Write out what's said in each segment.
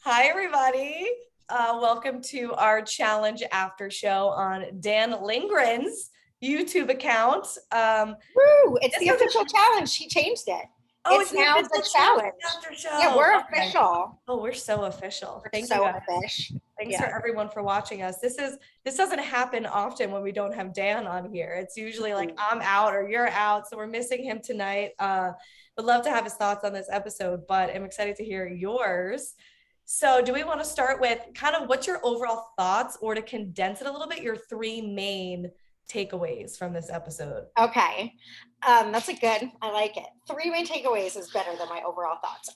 Hi, everybody. Welcome to our challenge after show on Dan Lindgren's YouTube account. Woo! It's this the is official challenge. She changed it. Oh, It's it's the now official the challenge challenge. after show. Yeah, we're Okay. official. Oh, we're so official. We're Thank you, so guys. official. Thanks for everyone for watching us. This doesn't happen often when we don't have Dan on here. It's usually like I'm out or you're out, so we're missing him tonight. Would love to have his thoughts on this episode, but I'm excited to hear yours. So, do we want to start with kind of what's your overall thoughts, or to condense it a little bit, your three main takeaways from this episode? Okay. That's a good, I like it. Three main takeaways is better than my overall thoughts.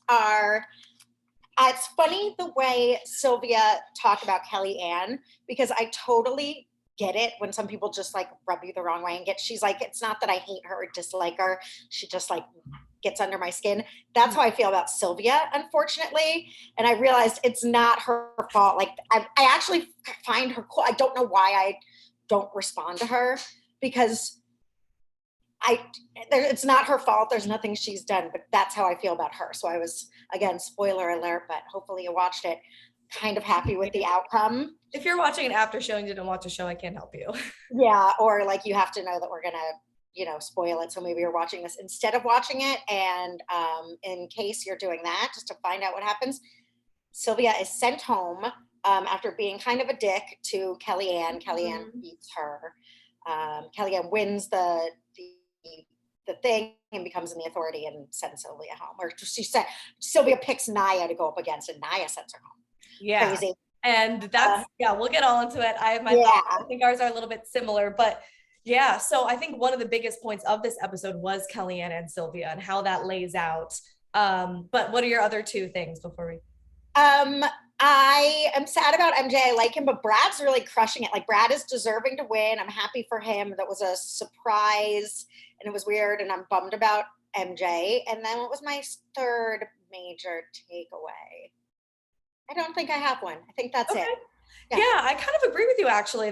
It's funny the way Sylvia talked about Kellyanne, because I totally get it when some people just like rub you the wrong way and she's like, it's not that I hate her or dislike her. She just like gets under my skin. That's how I feel about Sylvia, unfortunately. And I realized it's not her fault. Like I actually find her cool. I don't know why I don't respond to her, because it's not her fault. There's nothing she's done, but that's how I feel about her. So I was, again, spoiler alert, but hopefully you watched it, kind of happy with the outcome. If you're watching an after show and you didn't watch a show, I can't help you. Yeah, or like you have to know that we're gonna, spoil it. So maybe you're watching this instead of watching it. And in case you're doing that, just to find out what happens, Sylvia is sent home after being kind of a dick to Kellyanne. Kellyanne beats her. Kellyanne wins the thing and becomes in the authority and sends Sylvia home. Or she said Sylvia picks Naya to go up against, and Naya sends her home. Yeah. Crazy. And that's we'll get all into it. I have my thoughts. I think ours are a little bit similar, but yeah. So I think one of the biggest points of this episode was Kellyanne and Sylvia and how that lays out. But what are your other two things before we? I am sad about MJ. I like him, but Brad's really crushing it. Like Brad is deserving to win. I'm happy for him. That was a surprise and it was weird, and I'm bummed about MJ. And then what was my third major takeaway? I don't think I have one. I think that's it. Yeah, I kind of agree with you, actually.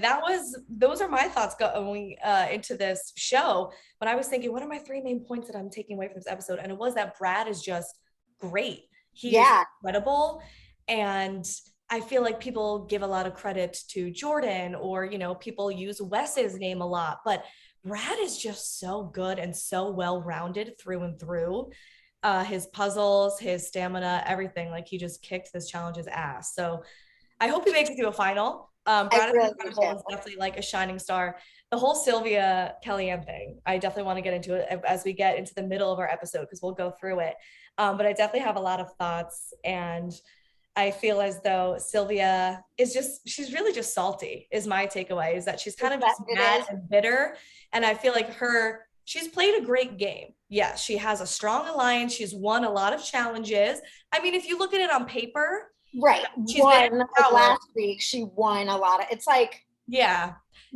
Those are my thoughts going into this show. When I was thinking, what are my three main points that I'm taking away from this episode? And it was that Brad is just great. He is incredible. And I feel like people give a lot of credit to Jordan, or, people use Wes's name a lot, but Brad is just so good and so well-rounded through and through. His puzzles, his stamina, everything. Like, he just kicked this challenge's ass. So I hope he makes it to a final. Brad is incredible, is definitely like a shining star. The whole Sylvia Kellyanne thing, I definitely want to get into it as we get into the middle of our episode, because we'll go through it. But I definitely have a lot of thoughts, and I feel as though Sylvia she's really just salty, is my takeaway, is that she's kind of just mad and bitter. And I feel like she's played a great game. Yes, she has a strong alliance. She's won a lot of challenges. I mean, if you look at it on paper, right. She's won last week. She won a lot of, it's like, yeah.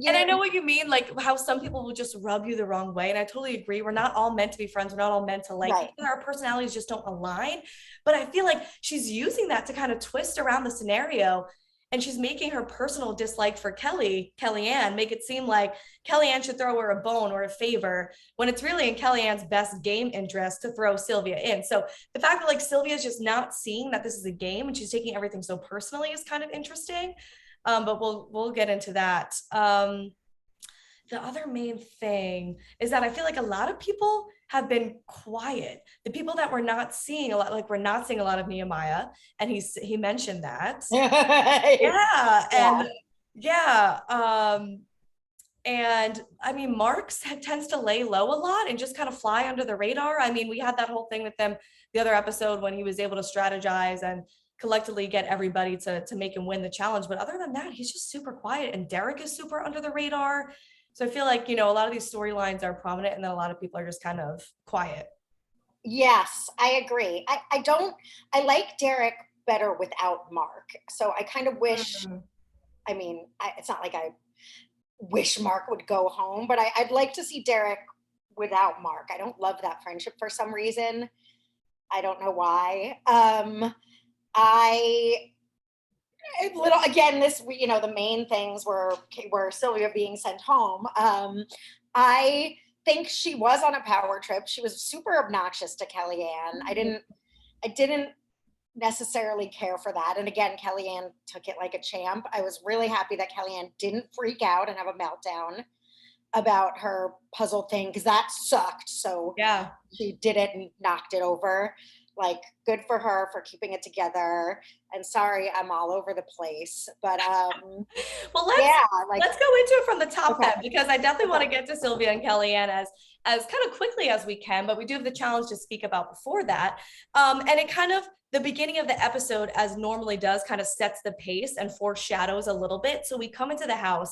And I know what you mean, like how some people will just rub you the wrong way. And I totally agree. We're not all meant to be friends. We're not all meant to like each other. Our personalities just don't align. But I feel like she's using that to kind of twist around the scenario. And she's making her personal dislike for Kellyanne, make it seem like Kellyanne should throw her a bone or a favor, when it's really in Kellyanne's best game interest to throw Sylvia in. So the fact that like Sylvia's just not seeing that this is a game and she's taking everything so personally is kind of interesting. But we'll get into that. The other main thing is that I feel like a lot of people have been quiet. The people that we're not seeing a lot, like we're not seeing a lot of Nehemiah, and he mentioned that. And I mean, Mark tends to lay low a lot and just kind of fly under the radar. I mean, we had that whole thing with them the other episode when he was able to strategize and collectively get everybody to make him win the challenge. But other than that, he's just super quiet, and Derek is super under the radar. So I feel like, a lot of these storylines are prominent, and then a lot of people are just kind of quiet. Yes, I agree. I like Derek better without Mark. So I kind of wish, I mean, it's not like I wish Mark would go home, but I'd like to see Derek without Mark. I don't love that friendship for some reason. I don't know why. The main things were Sylvia being sent home. I think she was on a power trip. She was super obnoxious to Kellyanne. I didn't necessarily care for that. And again, Kellyanne took it like a champ. I was really happy that Kellyanne didn't freak out and have a meltdown about her puzzle thing because that sucked. So Yeah. she did it and knocked it over. Like, good for her for keeping it together. And sorry, I'm all over the place, but Well, yeah, like, let's go into it from the top okay, then, because I definitely want to get to Sylvia and Kellyanne as kind of quickly as we can, but we do have the challenge to speak about before that. And it kind of, the beginning of the episode, as normally does, kind of sets the pace and foreshadows a little bit. So we come into the house,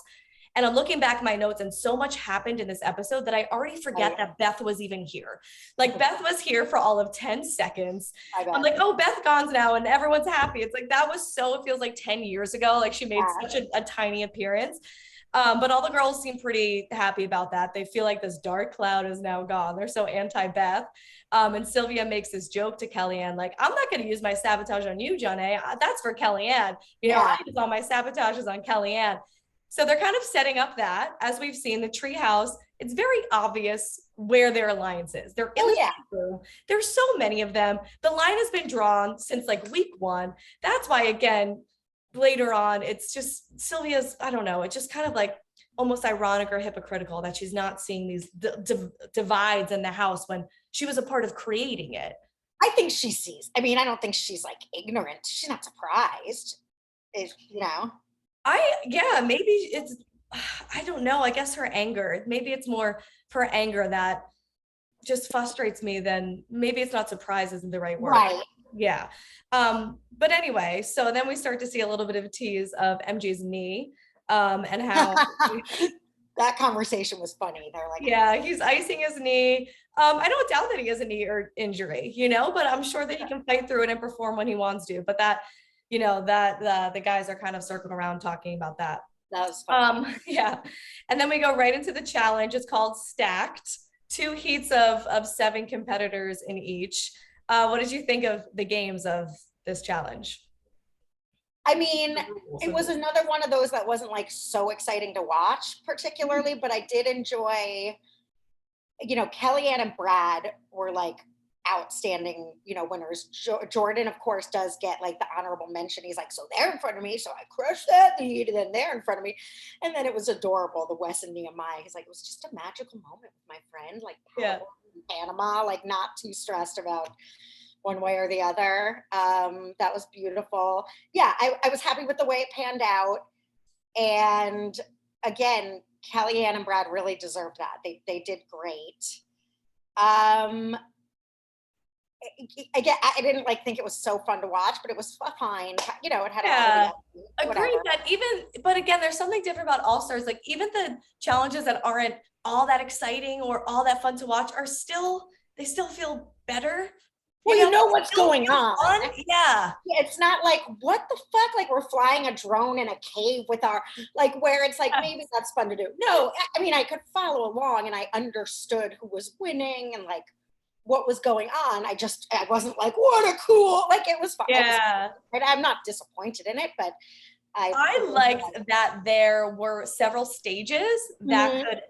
and I'm looking back at my notes, and so much happened in this episode that I already forget that Beth was even here. Like, Beth was here for all of 10 seconds. I'm like, oh, Beth gone's now, and everyone's happy. It's like, that was so, it feels like 10 years ago. Like, she made such a tiny appearance. But all the girls seem pretty happy about that. They feel like this dark cloud is now gone. They're so anti-Beth. And Sylvia makes this joke to Kellyanne, like, I'm not going to use my sabotage on you, Jenna. That's for Kellyanne. You know, I use all my sabotages on Kellyanne. So they're kind of setting up that, as we've seen, the treehouse, it's very obvious where their alliance is. They're in the room. There's so many of them. The line has been drawn since like week 1. That's why, again, later on, it's just Sylvia's, I don't know, it's just kind of like almost ironic or hypocritical that she's not seeing these divides in the house when she was a part of creating it. I think she sees. I mean, I don't think she's like ignorant. She's not surprised. You know? Maybe it's, I don't know. I guess her anger, maybe it's more her anger that just frustrates me than, maybe it's not surprise isn't the right word. Right. Yeah. But anyway, so then we start to see a little bit of a tease of MJ's knee, and how that conversation was funny. They're like, yeah, he's icing his knee. I don't doubt that he has a knee or injury, you know, but I'm sure that he can fight through it and perform when he wants to. But that, you know, that the guys are kind of circling around talking about that. That was fun. Yeah. And then we go right into the challenge. It's called Stacked. 2 heats of 7 competitors in each. What did you think of the games of this challenge? I mean, it was another one of those that wasn't like so exciting to watch particularly, but I did enjoy, you know, Kellyanne and Brad were like outstanding, you know, winners. Jordan, of course, does get like the honorable mention. He's like, so they're in front of me, so I crushed that lead, and then they're in front of me. And then it was adorable, the Wes and Nehemiah. He's like, it was just a magical moment with my friend, like Panama, like not too stressed about one way or the other. That was beautiful. Yeah, I was happy with the way it panned out. And again, Kellyanne and Brad really deserved that. They did great. Again, I didn't like think it was so fun to watch, but it was fine. You know, it had agreed that even, but again, there's something different about All Stars. Like, even the challenges that aren't all that exciting or all that fun to watch are still, they still feel better. Well, you know what's going on. Yeah. It's not like, what the fuck? Like, we're flying a drone in a cave with our, like, where it's like, maybe that's fun to do. No, I mean, I could follow along and I understood who was winning and like what was going on. I wasn't like, what a cool, like, it was fun. Yeah. I'm not disappointed in it, but I liked that there were several stages that could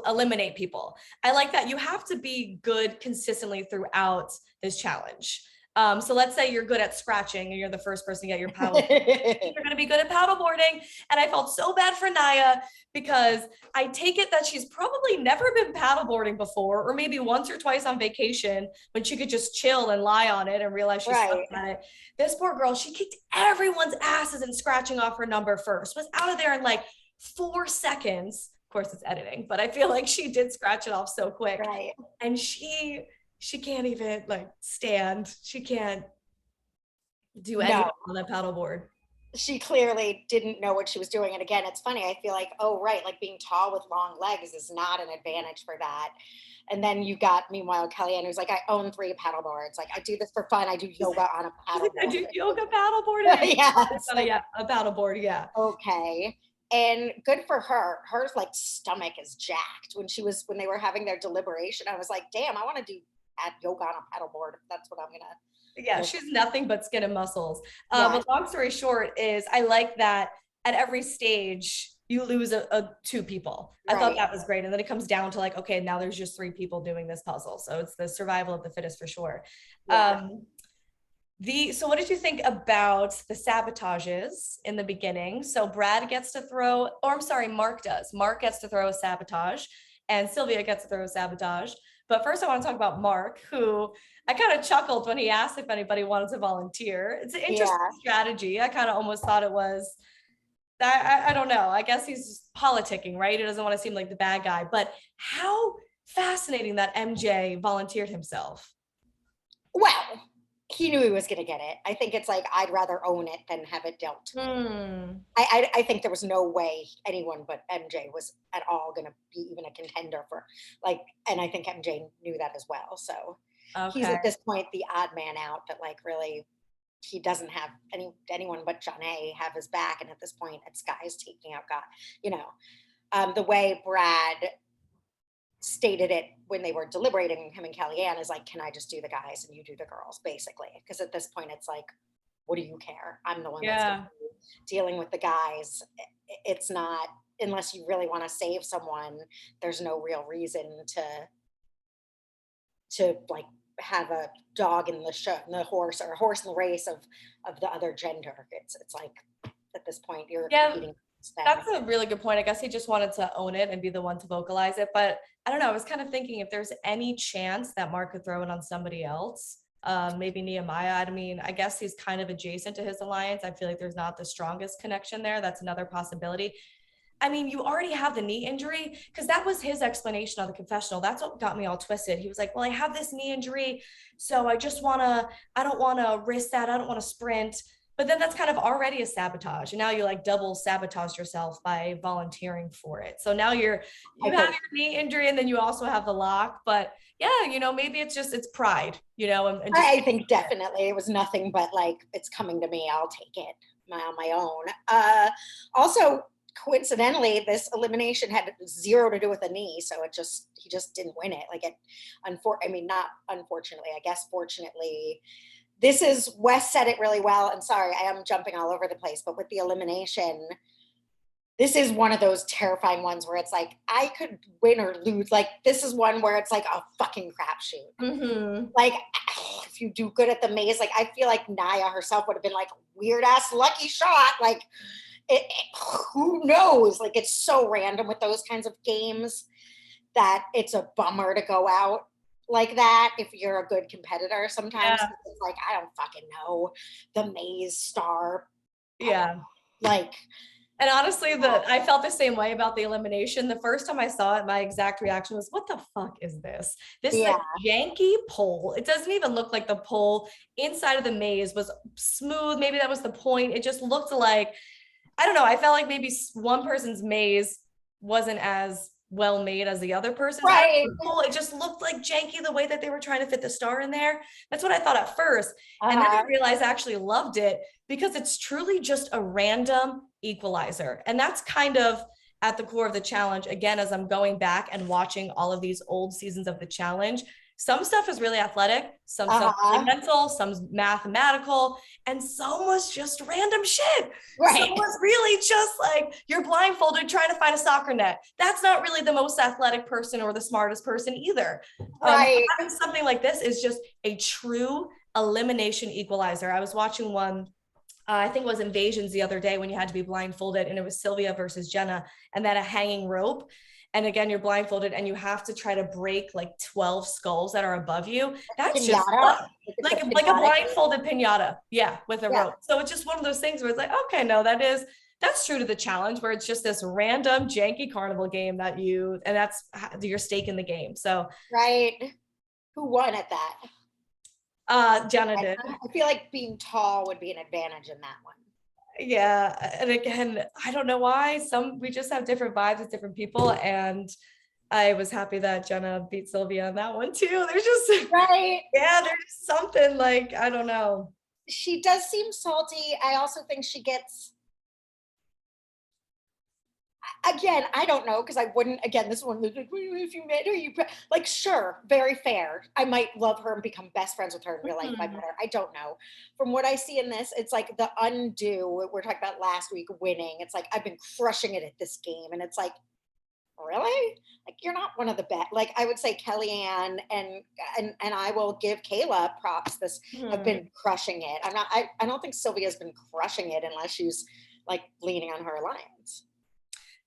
eliminate people. I like that you have to be good consistently throughout this challenge. So let's say you're good at scratching and you're the first person to get your paddle. You're going to be good at paddleboarding. And I felt so bad for Naya because I take it that she's probably never been paddleboarding before, or maybe once or twice on vacation when she could just chill and lie on it and realize she sucked at it. This poor girl, she kicked everyone's asses and scratching off her number first, was out of there in like 4 seconds. Of course, it's editing, but I feel like she did scratch it off so quick. Right. And she can't even like stand. She can't do anything on that paddleboard. She clearly didn't know what she was doing. And again, it's funny. I feel like, oh, right, like being tall with long legs is not an advantage for that. And then you got, meanwhile, Kellyanne, who's like, I own 3 paddleboards. Like, I do this for fun. I do yoga on a paddleboard. I do yoga paddleboarding. Yeah, a paddleboard. Yeah. Okay. And good for her. Her like stomach is jacked. When they were having their deliberation, I was like, damn, I want to do yoga on a paddleboard. That's what I'm gonna. Yeah, she's nothing but skin and muscles. But long story short is, I like that at every stage you lose 2 people. I thought that was great. And then it comes down to like, okay, now there's just 3 people doing this puzzle. So it's the survival of the fittest for sure. So what did you think about the sabotages in the beginning? So Brad gets to throw, or I'm sorry, Mark does. Mark gets to throw a sabotage and Sylvia gets to throw a sabotage. But first I want to talk about Mark, who I kind of chuckled when he asked if anybody wanted to volunteer. It's an interesting Yeah. strategy. I kind of almost thought it was, I don't know. I guess he's just politicking, right? He doesn't want to seem like the bad guy. But how fascinating that MJ volunteered himself. Well, he knew he was going to get it. I think it's like I'd rather own it than have it dealt to me. I think there was no way anyone but MJ was at all going to be even a contender for like, and I think MJ knew that as well. So he's Okay. at this point the odd man out, but like really he doesn't have anyone but John A have his back. And at this point, it's guys taking out God, you know, the way Brad stated it when they were deliberating, him and Kellyanne, is like, can I just do the guys and you do the girls, basically? Because at this point, it's like, what do you care? I'm the one that's Yeah. dealing with the guys. It's not, unless you really want to save someone, there's no real reason to like have a dog in the show, in the horse, or a horse in the race of the other gender. It's like at this point you're competing. That's a really good point. I guess he just wanted to own it and be the one to vocalize it. But I don't know. I was kind of thinking if there's any chance that Mark could throw it on somebody else, maybe Nehemiah. I mean, I guess he's kind of adjacent to his alliance. I feel like there's not the strongest connection there. That's another possibility. I mean, you already have the knee injury because that was his explanation on the confessional. That's what got me all twisted. He was like, well, I have this knee injury. So I don't want to risk that. I don't want to sprint. But then that's kind of already a sabotage. And now you like double sabotage yourself by volunteering for it. So now you have your knee injury and then you also have the lock. But yeah, maybe it's pride, and just I think definitely it was nothing but like, it's coming to me, I'll take it on my own. Also, coincidentally, this elimination had zero to do with the knee, so he just didn't win it. Like not unfortunately, I guess fortunately. This is, Wes said it really well, and sorry, I am jumping all over the place, but with the elimination, this is one of those terrifying ones where it's like, I could win or lose. Like, this is one where it's like a fucking crapshoot. Mm-hmm. Like, if you do good at the maze, like, I feel like Naya herself would have been like, weird ass lucky shot. Like, who knows? Like, it's so random with those kinds of games that it's a bummer to go out like that if you're a good competitor sometimes. Yeah. It's like, I don't fucking know, the maze star. Yeah. Like, and honestly, I felt the same way about the elimination. The first time I saw it, my exact reaction was, what the fuck is this? This is a janky pole. It doesn't even look like the pole inside of the maze was smooth. Maybe that was the point. It just looked like, I don't know. I felt like maybe one person's maze wasn't as well made as the other person's. Right. It just looked like janky the way that they were trying to fit the star in there. That's what I thought at first. And then I realized I actually loved it because it's truly just a random equalizer. And that's kind of at the core of the challenge. Again, as I'm going back and watching all of these old seasons of the challenge, some stuff is really athletic, some stuff is really mental, some's mathematical, and some was just random shit. Right. Some was really just like you're blindfolded trying to find a soccer net. That's not really the most athletic person or the smartest person either. Right. Having something like this is just a true elimination equalizer. I was watching one, I think it was Invasions the other day when you had to be blindfolded, and it was Sylvia versus Jenna, and then a hanging rope. And again, you're blindfolded and you have to try to break like 12 skulls that are above you. That's pinata. Just like a blindfolded pinata. Yeah, with a rope. So it's just one of those things where it's like, okay, no, that's true to the challenge where it's just this random janky carnival game and that's your stake in the game. So right. Who won at that? Jenna did. I feel like being tall would be an advantage in that one. Yeah, and again, I don't know why. We just have different vibes with different people, and I was happy that Jenna beat Sylvia on that one too. There's just right. Yeah, there's something like, I don't know. She does seem salty. I also think she gets. Again, I don't know, because I wouldn't. Again, this one was like, if you met her, like, sure, very fair. I might love her and become best friends with her in real life if I met her. I don't know. From what I see in this, it's like the undo. We're talking about last week winning. It's like I've been crushing it at this game, and it's like, really? Like, you're not one of the best. Like, I would say Kellyanne and I will give Kayla props. This have Hmm. been crushing it. I don't think Sylvia's been crushing it unless she's like leaning on her alliance.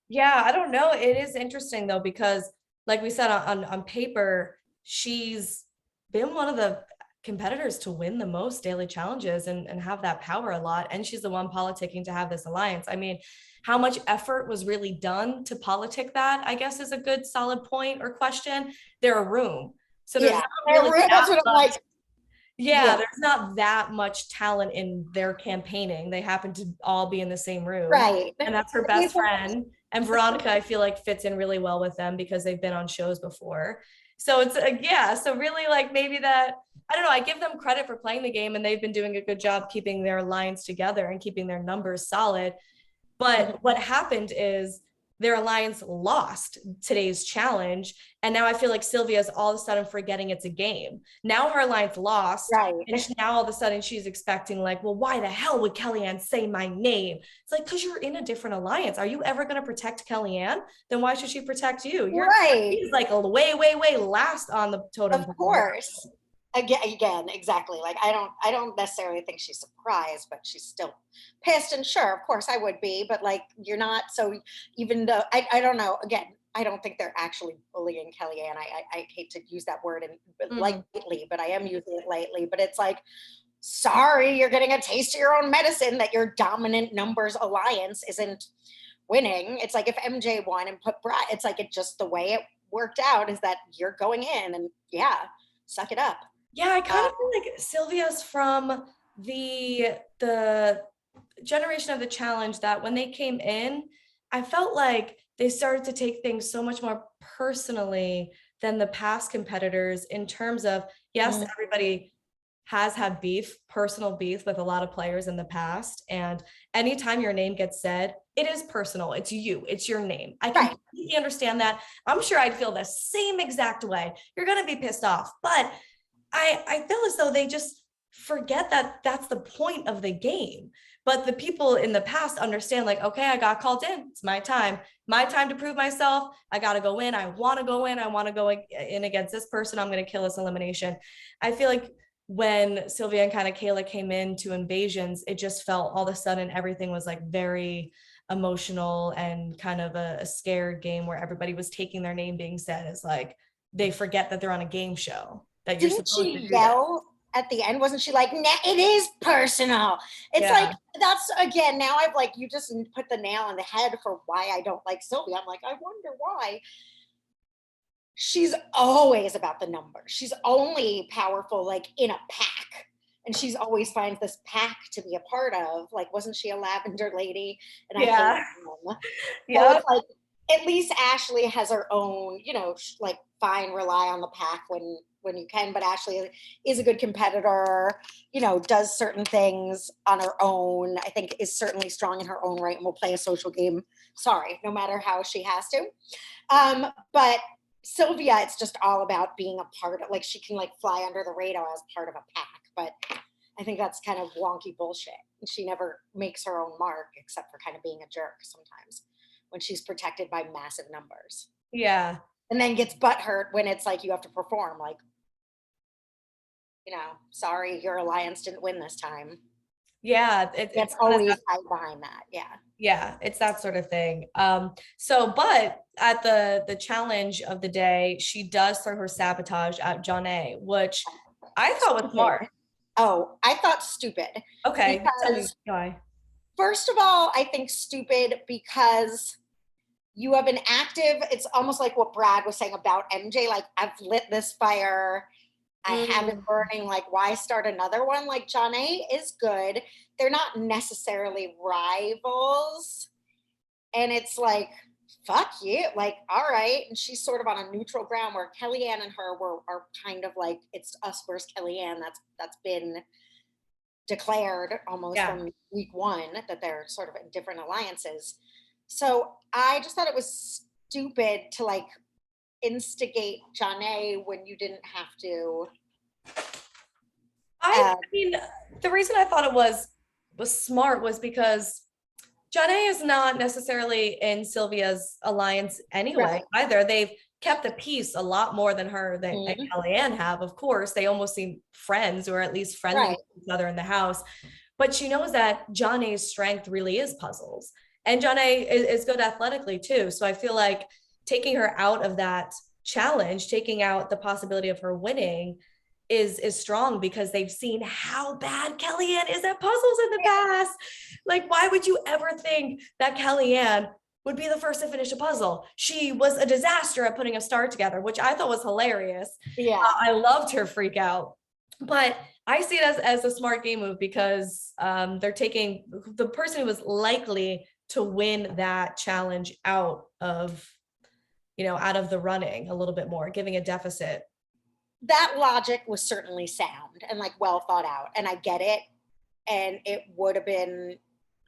Yeah, I don't know. It is interesting though, because like we said on paper, she's been one of the competitors to win the most daily challenges and have that power a lot. And she's the one politicking to have this alliance. I mean, how much effort was really done to politic that, I guess is a good solid point or question. They're a room. So there's Yeah, not really that that's what I'm much. like. Yeah, Yeah, there's not that much talent in their campaigning. They happen to all be in the same room. right. And that's her best friend. And Veronica, I feel like fits in really well with them because they've been on shows before. So it's yeah. So really, like maybe that I don't know. I give them credit for playing the game, and they've been doing a good job keeping their lines together and keeping their numbers solid. But what happened is their alliance lost today's challenge. And now I feel like Sylvia's all of a sudden forgetting it's a game. Now her alliance lost. Right. And now all of a sudden she's expecting, like, well, why the hell would Kellyanne say my name? It's like, because you're in a different alliance. Are you ever going to protect Kellyanne? Then why should she protect you? Right. She's like way, way, way last on the totem Of pole. course. Again, exactly. Like, I don't necessarily think she's surprised, but she's still pissed. And sure, of course I would be, but like, you're not. So even though I don't know, again, I don't think they're actually bullying Kellyanne. I hate to use that word and Mhm. lightly, but I am using it lightly. But it's like, sorry, you're getting a taste of your own medicine that your dominant numbers alliance isn't winning. It's like if MJ won and put Brad, it's like it just the way it worked out is that you're going in and yeah, suck it up. Yeah, I kind Uh, of feel like Sylvia's from the generation of the challenge that when they came in, I felt like they started to take things so much more personally than the past competitors in terms of, yes, mm, everybody has had beef, personal beef with a lot of players in the past. And anytime your name gets said, it is personal. It's you, it's your name. I can right. completely understand that. I'm sure I'd feel the same exact way. You're going to be pissed off, but I feel as though they just forget that that's the point of the game. But the people in the past understand, like, okay, I got called in. It's my time to prove myself. I got to go in. I want to go in. I want to go in against this person. I'm going to kill this elimination. I feel like when Sylvia and kind of Kayla came into Invasions, it just felt all of a sudden everything was like very emotional and kind of a scared game where everybody was taking their name being said as like they forget that they're on a game show, that you're Didn't supposed to she do that. yell at the end? Wasn't she like, nah, it is personal? It's like, Yeah. that's again, now I've like, you just put the nail on the head for why I don't like Sylvia. I'm like, I wonder why. She's always about the numbers. She's only powerful like in a pack. And she's always finds this pack to be a part of. Like, wasn't she a lavender lady? And I hate Yeah. them. So Yep. it's like, at least Ashley has her own, like fine, rely on the pack when you can, but Ashley is a good competitor, does certain things on her own. I think is certainly strong in her own right and will play a social game. Sorry, no matter how she has to. But Sylvia, it's just all about being a part of, like, she can like fly under the radar as part of a pack, but I think that's kind of wonky bullshit. She never makes her own mark except for kind of being a jerk sometimes when she's protected by massive numbers. Yeah. And then gets butthurt when it's like you have to perform, like, sorry, your alliance didn't win this time. Yeah. It's It's kind of always that, hide behind that. Yeah. yeah, it's that sort of thing. So but at the challenge of the day, she does throw her sabotage at John A, which I thought was Stupid. smart. Oh, I thought stupid Okay, tell me because, why. first of all, I think stupid because you have an active, it's almost like what Brad was saying about MJ, like, I've lit this fire, I have it Mm, burning, like, why start another one? Like, John A is good. They're not necessarily rivals. And it's like, fuck you. Like, all right. And she's sort of on a neutral ground where Kellyanne and her are kind of like, it's us versus Kellyanne. That's been declared almost yeah. from week one that they're sort of in different alliances. So I just thought it was stupid to like instigate John A when you didn't have to. I Uh, mean, the reason I thought it was smart was because Janae is not necessarily in Sylvia's alliance anyway, either. They've kept the peace a lot more than her and Kellyanne have. Of course, they almost seem friends, or at least friendly with each other in the house. But she knows that Janae's strength really is puzzles. And Janae is good athletically too. So I feel like taking her out of that challenge, taking out the possibility of her winning, is strong, because they've seen how bad Kellyanne is at puzzles in the past. Like, why would you ever think that Kellyanne would be the first to finish a puzzle? She was a disaster at putting a star together, which I thought was hilarious. Yeah. I loved her freak out. But I see it as a smart game move, because they're taking the person who was likely to win that challenge out of the running a little bit more, giving a deficit. That logic was certainly sound and like well thought out, and I get it. And it would have been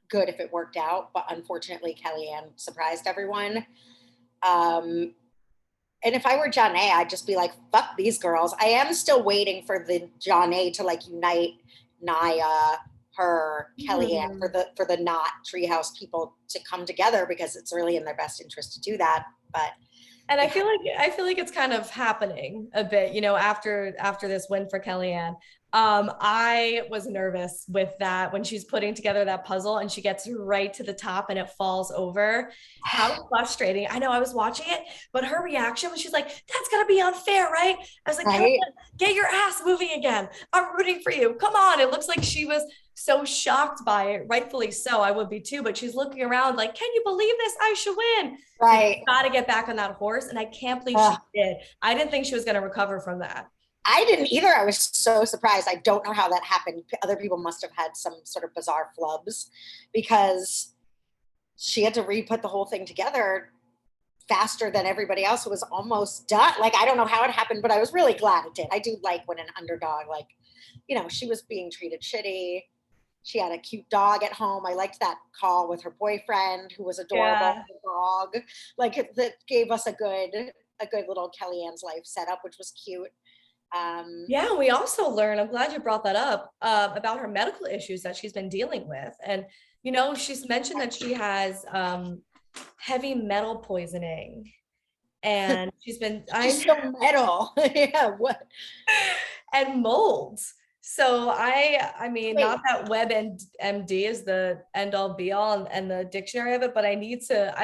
good if it worked out, but unfortunately Kellyanne surprised everyone. And if I were Janae, I'd just be like, fuck these girls. I am still waiting for the Janae to like unite Naya, her, Kellyanne, for the not treehouse people to come together, because it's really in their best interest to do that. But and I feel like it's kind of happening a bit, after this win for Kellyanne. I was nervous with that when she's putting together that puzzle and she gets right to the top and it falls over. How frustrating. I know, I was watching it, but her reaction when she's like, that's gonna be unfair, right? I was like, right? Get your ass moving again. I'm rooting for you. Come on. It looks like she was so shocked by it, rightfully so. I would be too, but she's looking around like, can you believe this? I should win. Right. Got to get back on that horse. And I can't believe she did. I didn't think she was going to recover from that. I didn't either. I was so surprised. I don't know how that happened. Other people must have had some sort of bizarre flubs, because she had to re-put the whole thing together faster than everybody else who was almost done. Like, I don't know how it happened, but I was really glad it did. I do like when an underdog, like, she was being treated shitty. She had a cute dog at home. I liked that call with her boyfriend, who was adorable. Dog, like, that gave us a good little Kellyanne's life setup, which was cute. Yeah, we also learned, I'm glad you brought that up, about her medical issues that she's been dealing with. And she's mentioned that she has heavy metal poisoning, and she's so metal. Yeah, what? And mold. So I mean, wait, not that WebMD is the end all be all and the dictionary of it, but I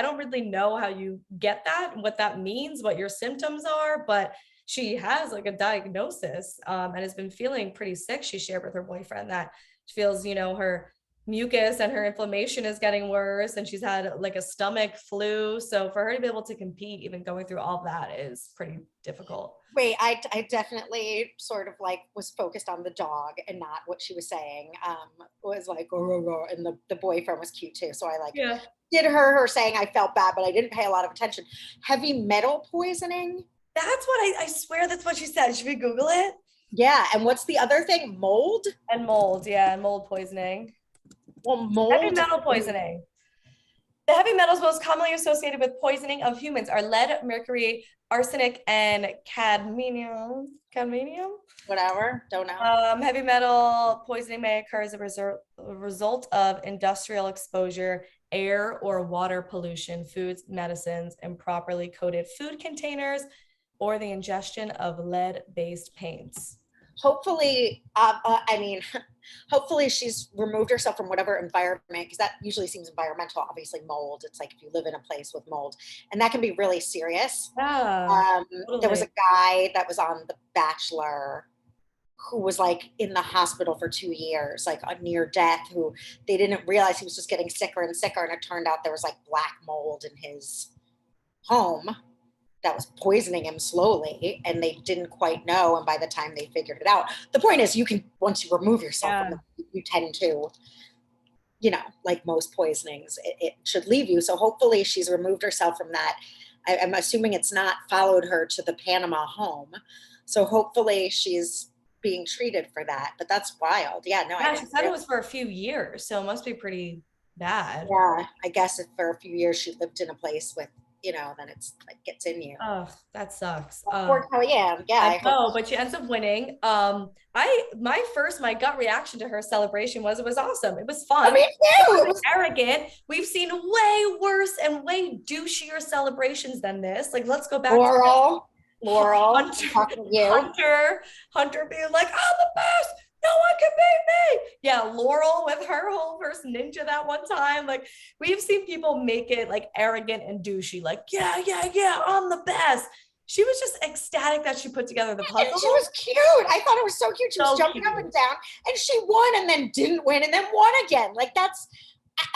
don't really know how you get that, what that means, what your symptoms are, but she has like a diagnosis and has been feeling pretty sick. She shared with her boyfriend that she feels, her mucus and her inflammation is getting worse, and she's had like a stomach flu. So for her to be able to compete, even going through all that, is pretty difficult. Wait, I definitely sort of like was focused on the dog and not what she was saying. Was like, and the boyfriend was cute too. So I did her saying I felt bad, but I didn't pay a lot of attention. Heavy metal poisoning. That's what I swear that's what she said. Should we Google it? Yeah. And what's the other thing? Mold? And mold. Yeah. And mold poisoning. Well, mold. Heavy metal poisoning. The heavy metals most commonly associated with poisoning of humans are lead, mercury, arsenic, and cadmium. Cadmium? Whatever. Don't know. Heavy metal poisoning may occur as a result of industrial exposure, air or water pollution, foods, medicines, improperly coated food containers, or the ingestion of lead-based paints. Hopefully, hopefully she's removed herself from whatever environment, because that usually seems environmental. Obviously, mold. It's like if you live in a place with mold, and that can be really serious. Totally. There was a guy that was on The Bachelor who was like in the hospital for 2 years, like a near death, who they didn't realize he was just getting sicker and sicker. And it turned out there was like black mold in his home that was poisoning him slowly, and they didn't quite know. And by the time they figured it out, the point is, once you remove yourself from it, you tend to, like most poisonings, it should leave you. So hopefully she's removed herself from that. I'm assuming it's not followed her to the Panama home. So hopefully she's being treated for that, but that's wild. Yeah, no. Yeah, she said it was for a few years, so it must be pretty bad. Yeah, I guess if for a few years she lived in a place with then it's like gets in you. Oh, that sucks. Poor Kellyanne. Yeah, I I hope. know, but she ends up winning. My gut reaction to her celebration was it was awesome. It was Oh, fun. me It too. It was was arrogant. We've seen way worse and way douchier celebrations than this. Like, let's go back to Laurel. Laurel, I'm Hunter, talking to you. Hunter being like, I'm the best. No one can beat me. Yeah, Laurel with her whole first ninja that one time. Like, we've seen people make it like arrogant and douchey, like, yeah, yeah, yeah, I'm the best. She was just ecstatic that she put together the And puzzle. she was cute. I thought it was so cute. She was So jumping cute. up and down, and she won, and then didn't win, and then won again. Like that's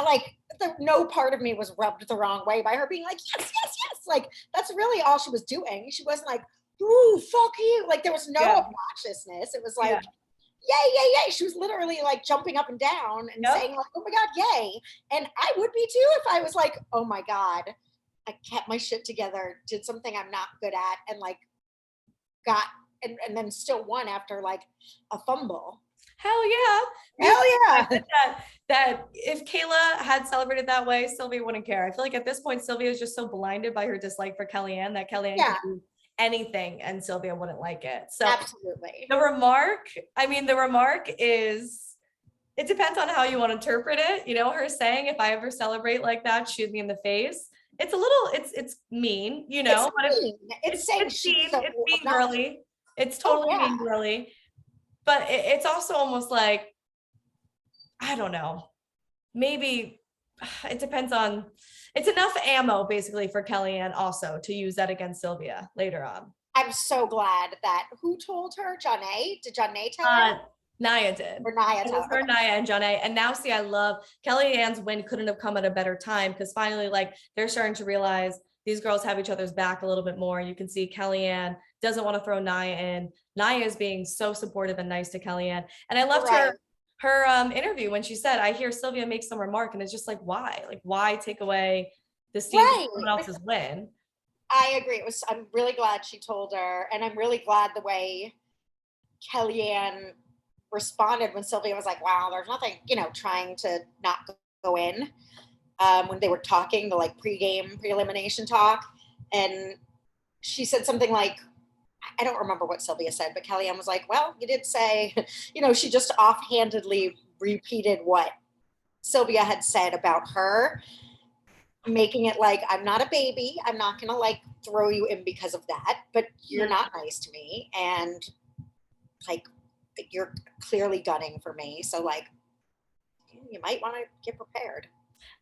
like no part of me was rubbed the wrong way by her being like, yes, yes, yes. Like that's really all she was doing. She wasn't like, ooh, fuck you. Like there was no Yeah. obnoxiousness. It was like, Yeah. yay, yay, yay. She was literally like jumping up and down and Yep. saying like, oh my God, yay. And I would be too if I was like, oh my God, I kept my shit together, did something I'm not good at, and like got and then still won after like a fumble. Hell yeah. Hell yeah. That if Kayla had celebrated that way, Sylvia wouldn't care. I feel like at this point, Sylvia is just so blinded by her dislike for Kellyanne that Kellyanne Yeah. could do anything and Sylvia wouldn't like it. So Absolutely. the remark is, it depends on how you want to interpret it. Her saying, if I ever celebrate like that, shoot me in the face. It's a little, it's mean, It's but mean. It's saying it's mean, so it's mean not, girly. It's totally yeah. mean girly. But it's also almost like, I don't know, maybe it depends on, it's enough ammo basically for Kellyanne also to use that against Sylvia later on. I'm so glad that who told her? Janae? Did Janae tell her? Naya did. Or Naya It tell was her? her, Naya and Janae. And now see, I love Kellyanne's win couldn't have come at a better time because finally, like, they're starting to realize these girls have each other's back a little bit more. You can see Kellyanne doesn't want to throw Naya in. Naya is being so supportive and nice to Kellyanne. And I loved her interview when she said, I hear Sylvia make some remark, and it's just like, why? Like, why take away the steam from someone else's win? I agree. I'm really glad she told her, and I'm really glad the way Kellyanne responded when Sylvia was like, wow, there's nothing, trying to not go in. When they were talking, the like pre-elimination talk, and she said something like, I don't remember what Sylvia said, but Kellyanne was like, well, you did say, she just offhandedly repeated what Sylvia had said about her, making it like, I'm not a baby. I'm not going to like throw you in because of that, but you're not nice to me. And like, you're clearly gunning for me. So like, you might want to get prepared.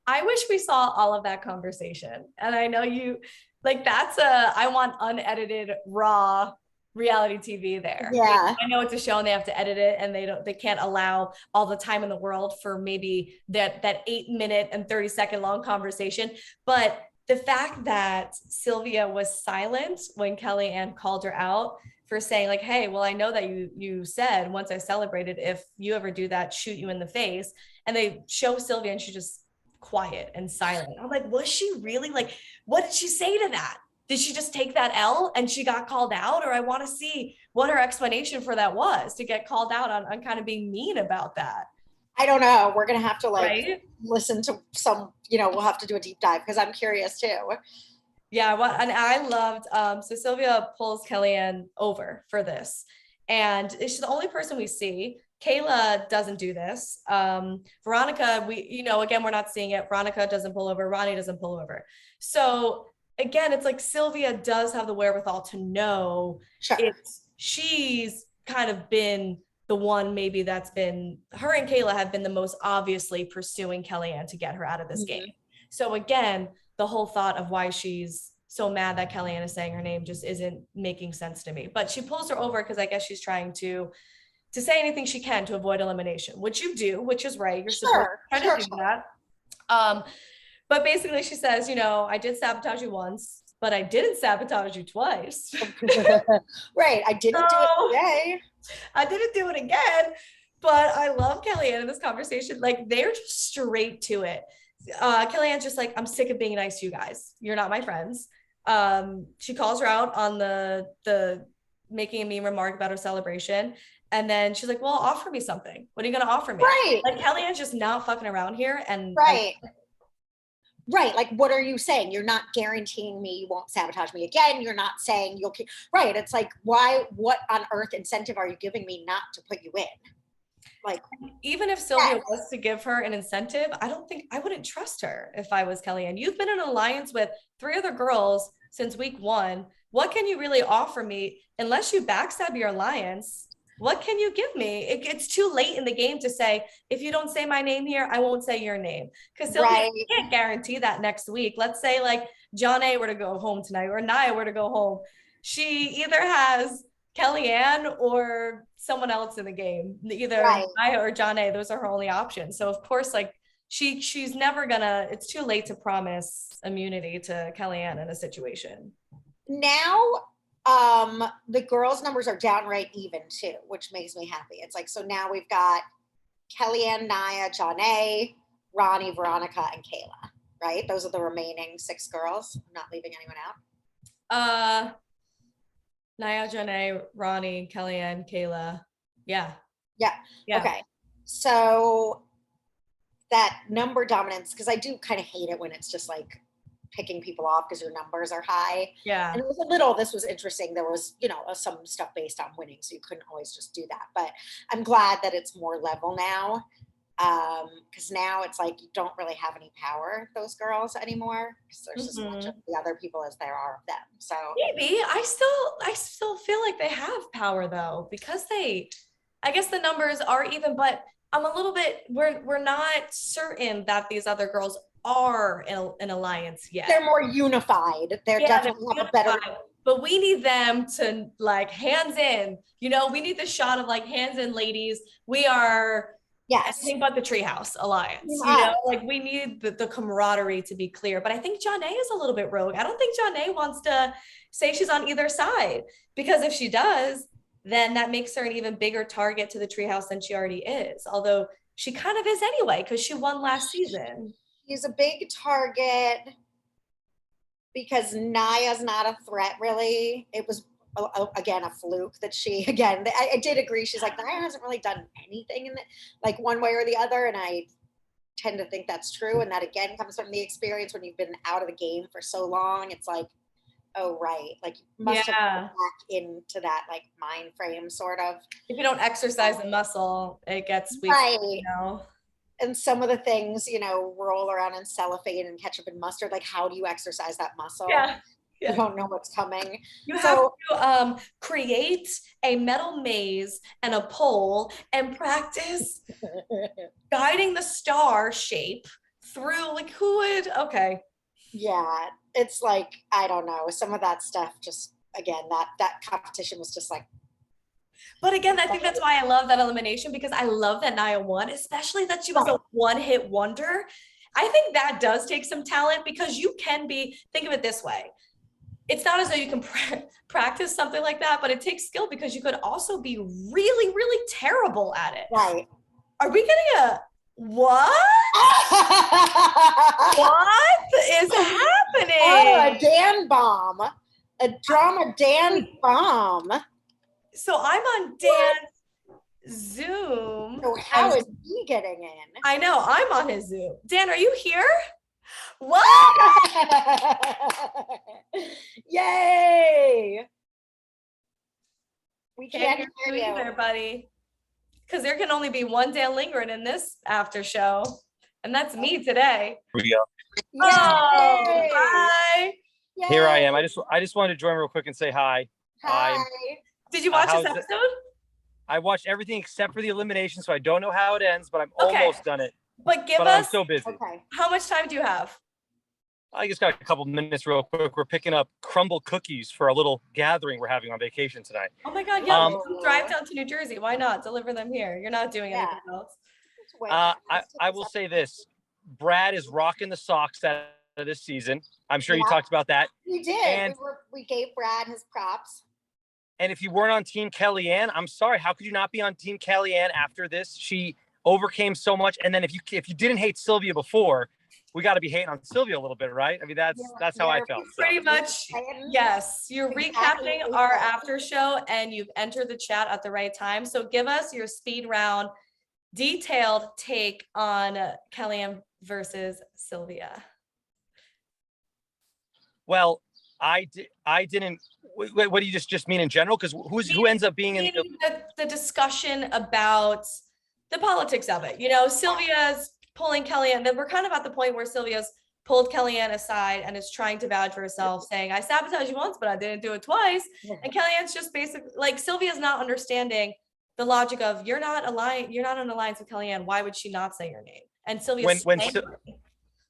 I wish we saw all of that conversation. And I know you like, I want unedited, raw reality TV there. Yeah. I know it's a show and they have to edit it and they can't allow all the time in the world for maybe that 8-minute and 30-second long conversation. But the fact that Sylvia was silent when Kellyanne called her out for saying like, hey, well, I know that you said once I celebrated, if you ever do that, shoot you in the face. And they show Sylvia and she just quiet and silent. I'm like, was she really like, what did she say to that? Did she just take that L and she got called out? Or I want to see what her explanation for that was to get called out on kind of being mean about that. I don't know. We're going to have to like listen to some, we'll have to do a deep dive because I'm curious too. Yeah. Well, and I loved, so Sylvia pulls Kellyanne over for this. And she's the only person we see. Kayla doesn't do this. Veronica, again, we're not seeing it. Veronica doesn't pull over. Ronnie doesn't pull over. So again, it's like Sylvia does have the wherewithal to know she's kind of been the one maybe that's been, her and Kayla have been the most obviously pursuing Kellyanne to get her out of this game. So again, the whole thought of why she's so mad that Kellyanne is saying her name just isn't making sense to me. But she pulls her over because I guess she's trying to say anything she can to avoid elimination, which you do, which is right. You're supposed to try to do that. But basically she says, I did sabotage you once, but I didn't sabotage you twice. Right. I didn't do it today. I didn't do it again. But I love Kellyanne in this conversation. Like, they're just straight to it. Kellyanne's just like, I'm sick of being nice to you guys. You're not my friends. She calls her out on the making a mean remark about her celebration. And then she's like, well, offer me something. What are you going to offer me? Right. Like, Kellyanne's just not fucking around here. And right. Right. Like, what are you saying? You're not guaranteeing me you won't sabotage me again. You're not saying you'll keep, right. It's like, what on earth incentive are you giving me not to put you in? Like, even if Sylvia was to give her an incentive, I wouldn't trust her if I was Kellyanne. You've been in an alliance with 3 other girls since week 1. What can you really offer me unless you backstab your alliance? What can you give me? It's too late in the game to say, if you don't say my name here, I won't say your name. Because Sylvia can't guarantee that next week. Let's say like John A were to go home tonight or Nia were to go home. She either has Kellyanne or someone else in the game, either Nia or John A. Those are her only options. So of course, like she's never gonna, it's too late to promise immunity to Kellyanne in a situation. Now the girls' numbers are downright even too, which makes me happy. It's like, so now we've got Kellyanne, Nia, John A, Ronnie, Veronica, and Kayla, right? Those are the remaining 6 girls. I'm not leaving anyone out. Nia, John A, Ronnie, Kellyanne, Kayla. Yeah. Okay. So that number dominance, because I do kind of hate it when it's just like picking people off because your numbers are high. Yeah. And it was this was interesting. There was, some stuff based on winning, so you couldn't always just do that. But I'm glad that it's more level now. Because now it's like you don't really have any power, those girls, anymore, because there's as much of the other people as there are of them. So maybe I still feel like they have power though, because I guess the numbers are even, but I'm a little bit, we're not certain that these other girls are in an alliance yet. They're more unified. They're definitely have a better. But we need them to like hands in. We need the shot of like hands in, ladies. We are anything but the Treehouse Alliance. Like we need the camaraderie to be clear. But I think John A is a little bit rogue. I don't think John A wants to say she's on either side, because if she does, then that makes her an even bigger target to the Treehouse than she already is. Although she kind of is anyway, because she won last season. She's a big target because Nia's not a threat, really. It was, again, a fluke that I did agree. She's like, Nia hasn't really done anything in like one way or the other. And I tend to think that's true. And that, again, comes from the experience when you've been out of the game for so long. It's like, oh, right. Like, you must have gone back into that, like, mind frame, sort of. If you don't exercise the muscle, it gets weak, And some of the things, roll around in cellophane and ketchup and mustard. Like, how do you exercise that muscle? You don't know what's coming. You have to create a metal maze and a pole and practice guiding the star shape through. Like, who would? Okay. Yeah, it's like, I don't know. Some of that stuff, just again, that competition was just like. But again, I think that's why I love that elimination, because I love that Nia won, especially that she was a one-hit wonder. I think that does take some talent, because you can think of it this way. It's not as though you can practice something like that, but it takes skill, because you could also be really, really terrible at it. Right. Are we getting what? What is happening? Oh, a Dan bomb. A drama Dan bomb. So I'm on Dan's Zoom. So how is he getting in? I know, I'm on his Zoom. Dan, are you here? What? Yay! We can't hear you either, buddy. Because there can only be one Dan lingering in this after show, and that's me today. Here we go. Oh, hi. Yay. Here I am. I just wanted to join real quick and say hi. Hi. Did you watch this episode? I watched everything except for the elimination, so I don't know how it ends, but I'm almost done it. But I'm so busy. Okay. How much time do you have? I just got a couple minutes real quick. We're picking up crumble cookies for a little gathering we're having on vacation tonight. Oh my God, yeah. Drive down to New Jersey. Why not? Deliver them here. You're not doing anything else. I will say this. Brad is rocking the socks out of this season. I'm sure you talked about that. We did. And we gave Brad his props. And if you weren't on Team Kellyanne, I'm sorry. How could you not be on Team Kellyanne after this? She overcame so much. And then if you didn't hate Sylvia before, we got to be hating on Sylvia a little bit, right? I mean, that's how I felt. Pretty much, yes. You're recapping our after show, and you've entered the chat at the right time. So give us your speed round, detailed take on Kellyanne versus Sylvia. Well, I didn't. Wait, what do you just mean in general? Because who ends up being in the discussion about the politics of it? Sylvia's pulling Kellyanne. Then we're kind of at the point where Sylvia's pulled Kellyanne aside and is trying to vouch for herself, saying, "I sabotaged you once, but I didn't do it twice." And Kellyanne's just basically like Sylvia's not understanding the logic of you're not in alliance with Kellyanne. Why would she not say your name? And Sylvia's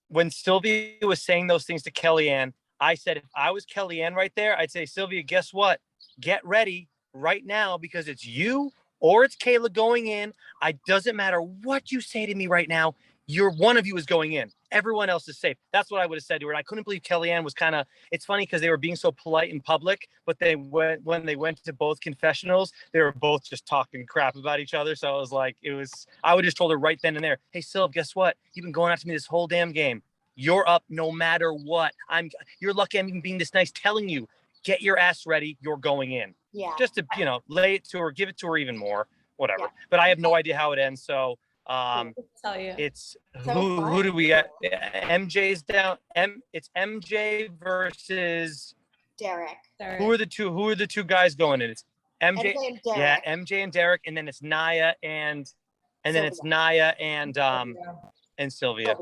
when Sylvia was saying those things to Kellyanne, I said, if I was Kellyanne right there, I'd say, Sylvia, guess what? Get ready right now because it's you or it's Kayla going in. It doesn't matter what you say to me right now. One of you is going in. Everyone else is safe. That's what I would have said to her. And I couldn't believe Kellyanne was it's funny because they were being so polite in public, but when they went to both confessionals, they were both just talking crap about each other. So I was like, I would have just told her right then and there, hey, Sylv, guess what? You've been going after me this whole damn game. You're up no matter what. You're lucky I'm even being this nice telling you, get your ass ready. You're going in. Yeah. Just to, lay it to her, give it to her even more, whatever. Yeah. But I have no idea how it ends. So, tell you. It's who do we get? MJ's down. It's MJ versus Derek. Who are the two guys going in? It's MJ and Derek. Yeah, MJ and Derek, and then it's Naya and then it's Naya and Sylvia.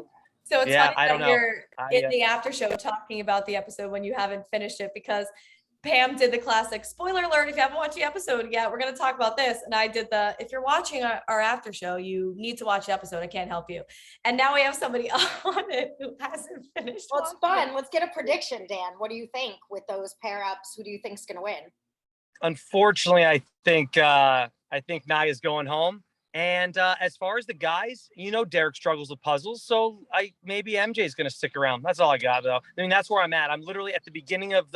So it's funny that you're in the after show talking about the episode when you haven't finished it because Pam did the classic spoiler alert. If you haven't watched the episode yet, we're going to talk about this. And I did if you're watching our after show, you need to watch the episode. I can't help you. And now we have somebody on it who hasn't finished. Well, it's fun. Let's get a prediction, Dan. What do you think with those pair ups? Who do you think's going to win? Unfortunately, I think Naya's going home. And as far as the guys, Derek struggles with puzzles. So maybe MJ's going to stick around. That's all I got, though. I mean, that's where I'm at. I'm literally at the beginning of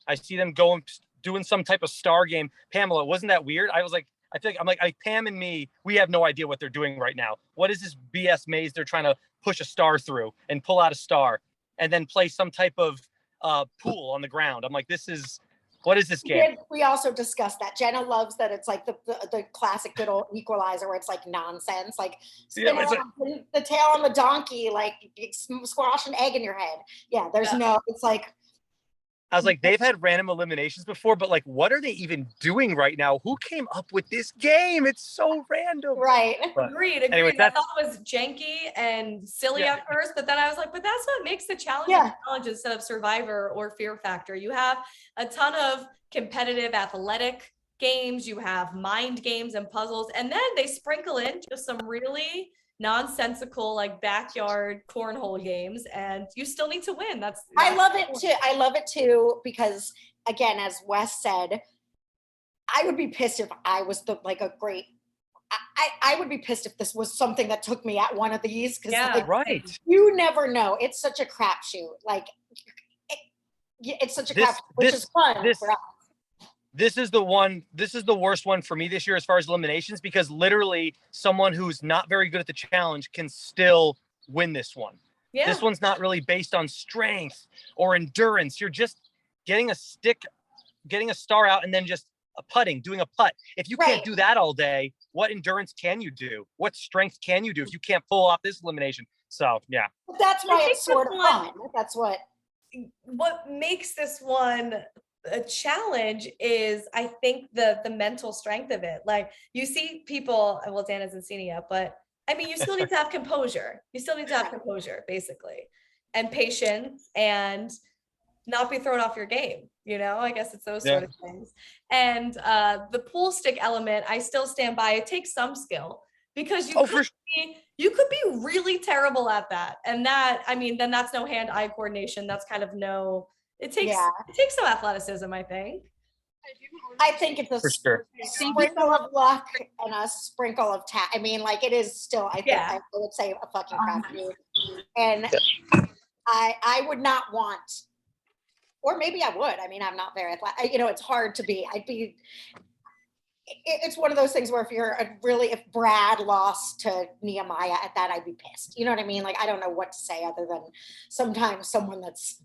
I see them doing some type of star game. Pamela, wasn't that weird? I was like, Pam and me, we have no idea what they're doing right now. What is this BS maze they're trying to push a star through and pull out a star and then play some type of pool on the ground? I'm like, what is this game? We also discussed that. Jenna loves that it's like the classic good old equalizer where it's like nonsense, like spin the tail on the donkey, like squash an egg in your head. Yeah, it's like, I was like, they've had random eliminations before, but like, what are they even doing right now? Who came up with this game? It's so random. Right. Agreed. Anyway, I thought it was janky and silly at first, but then I was like, but that's what makes the challenge a challenge instead of Survivor or Fear Factor. You have a ton of competitive athletic games. You have mind games and puzzles, and then they sprinkle in just some really nonsensical like backyard cornhole games, and you still need to win. I love it too because again, as Wes said, I would be pissed if I was I would be pissed if this was something that took me at one of these because right, you never know. It's such a crapshoot. Like it's such a crapshoot, which is fun for us. This is the worst one for me this year as far as eliminations, because literally someone who's not very good at the challenge can still win this one. Yeah. This one's not really based on strength or endurance. You're just getting a star out and then just doing a putt. If you can't do that all day, what endurance can you do? What strength can you do if you can't pull off this elimination? So, yeah. But that's why it's sort of fun. That's what makes this one a challenge is, I think, the mental strength of it. Like you see people, well, Dan hasn't seen it yet, but I mean, you still need to have composure. You still need to have composure, basically, and patience, and not be thrown off your game. I guess it's those sort of things. And the pool stick element, I still stand by. It takes some skill because you could be really terrible at that, and then that's no hand-eye coordination. That's kind of It takes some athleticism, I think. I think it's a sprinkle of luck and a sprinkle of talent. I mean, like it is still, I would say a fucking crapshoot. And I would not want, or maybe I would. I mean, I'm not very athletic. It's hard to be. It's one of those things where if Brad lost to Nehemiah at that, I'd be pissed. You know what I mean? Like, I don't know what to say other than sometimes someone that's,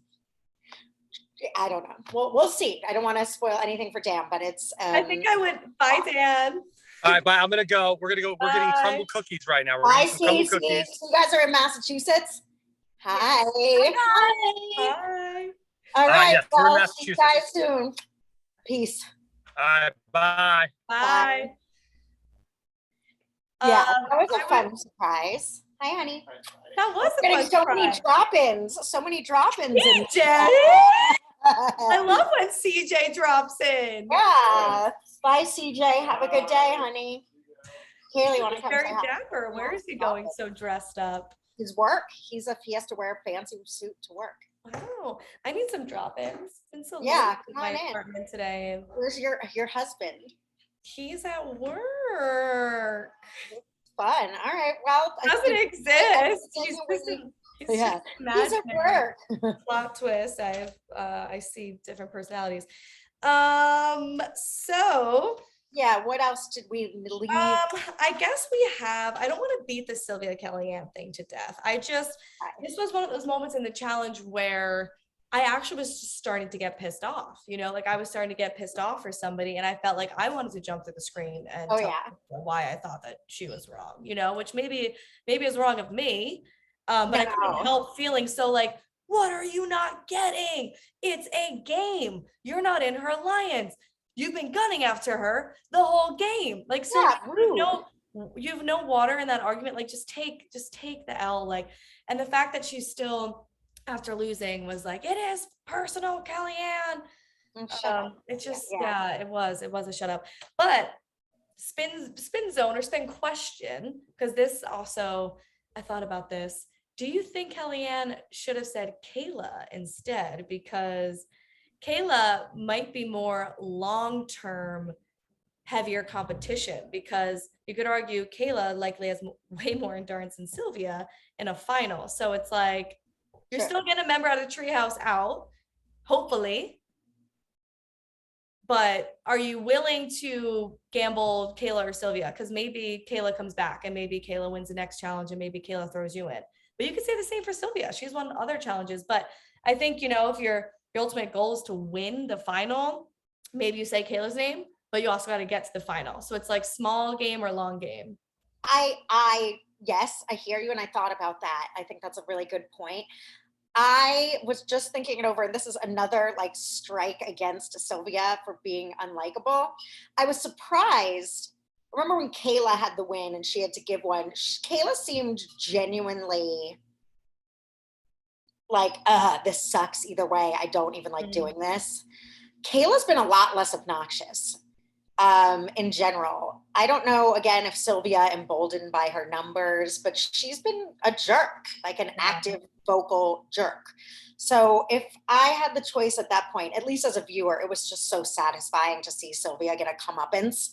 I don't know. We'll see. I don't want to spoil anything for Dan, but it's. I think I would. Bye, Dan. All right, bye. I'm gonna go. We're gonna go. We're getting crumble cookies right now. Bye, Stacey. You guys are in Massachusetts. Hi. Hi. All right. Yes, we're in Well, see you guys Massachusetts. soon. Peace. All right, bye. Bye. Yeah, that was a I fun surprise. Hi, honey. that was We're a getting fun so many surprise. drop-ins. So many drop-ins in. Daddy. I love when CJ drops in. Yeah. Bye, CJ. Have a good day, honey. Kaylee, want to come say Very hi? dapper. Where is he going so dressed up? His work. He has to wear a fancy suit to work. Wow, I need some drop-ins. It's been so Yeah, late in come my on in. apartment today. Where's your husband? He's at work. Fun. All right. Well, Doesn't exist. He's just He's at imaginary. work. Plot twist. I see different personalities. So Yeah. What else did we leave? I guess we have. I don't want to beat the Sylvia Kellyanne thing to death. This was one of those moments in the challenge where I actually was just starting to get pissed off. Like I was starting to get pissed off for somebody, and I felt like I wanted to jump through the screen and tell people why I thought that she was wrong. Which maybe is wrong of me, but I couldn't help feeling so like, what are you not getting? It's a game. You're not in her alliance. You've been gunning after her the whole game. Like, so you have no water in that argument. Like, just take the L. Like, and the fact that she's still, after losing, was like, it is personal, Kellyanne. It just, it was a shut up. But spin zone or spin question, because this also, I thought about this. Do you think Kellyanne should have said Kayla instead? Because Kayla might be more long-term, heavier competition, because you could argue Kayla likely has way more endurance than Sylvia in a final. So it's like, you're still getting a member out of the treehouse out, hopefully. But are you willing to gamble Kayla or Sylvia? Because maybe Kayla comes back and maybe Kayla wins the next challenge and maybe Kayla throws you in. But you could say the same for Sylvia. She's won other challenges. But I think, if your ultimate goal is to win the final, maybe you say Kayla's name, but you also got to get to the final. So it's like small game or long game. Yes, I hear you. And I thought about that. I think that's a really good point. I was just thinking it over, and this is another like strike against Sylvia for being unlikable. I was surprised. Remember when Kayla had the win and she had to give one? Kayla seemed genuinely like, this sucks either way. I don't even like doing this. Kayla's been a lot less obnoxious in general. I don't know, again, if Sylvia emboldened by her numbers, but she's been a jerk, like an active vocal jerk. So if I had the choice at that point, at least as a viewer, it was just so satisfying to see Sylvia get a comeuppance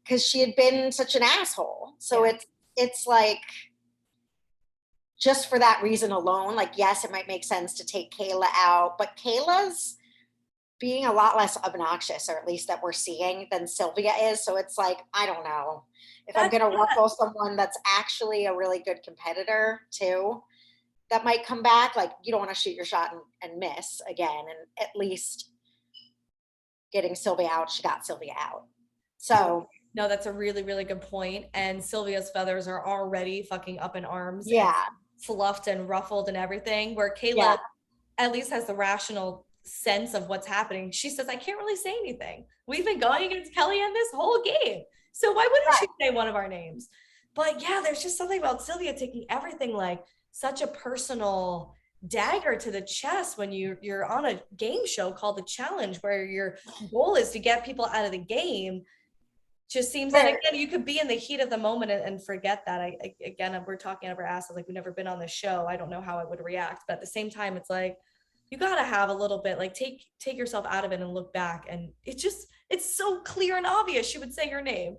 because she had been such an asshole. So it's like, just for that reason alone, like, yes, it might make sense to take Kayla out, but Kayla's being a lot less obnoxious, or at least that we're seeing, than Sylvia is. So it's like, I don't know if I'm going to ruffle someone that's actually a really good competitor too, that might come back. Like, you don't want to shoot your shot and miss again. And at least getting Sylvia out, she got Sylvia out. So no, that's a really, really good point. And Sylvia's feathers are already fucking up in arms. Yeah. And fluffed and ruffled and everything, where Kayla at least has the rational sense of what's happening. She says, I can't really say anything. We've been going against Kellyanne this whole game. So why wouldn't she say one of our names? But yeah, there's just something about Sylvia taking everything like such a personal dagger to the chest when you're on a game show called The Challenge, where your goal is to get people out of the game. Just seems that, again, you could be in the heat of the moment and forget that. Again, we're talking out of our asses, like, we've never been on the show. I don't know how I would react, but at the same time, it's like, you got to have a little bit, like, take yourself out of it and look back. And it's so clear and obvious she would say your name.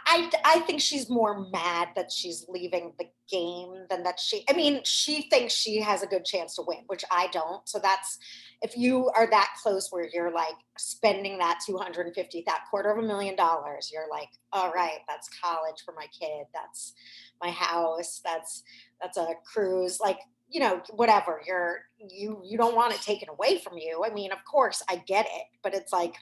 I think she's more mad that she's leaving the game than that she thinks she has a good chance to win, which I don't. So that's, if you are that close where you're like spending that $250,000, that $250,000, you're like, all right, that's college for my kid. That's my house. That's a cruise. Like, whatever, you don't want it taken away from you. I mean, of course I get it, but it's like,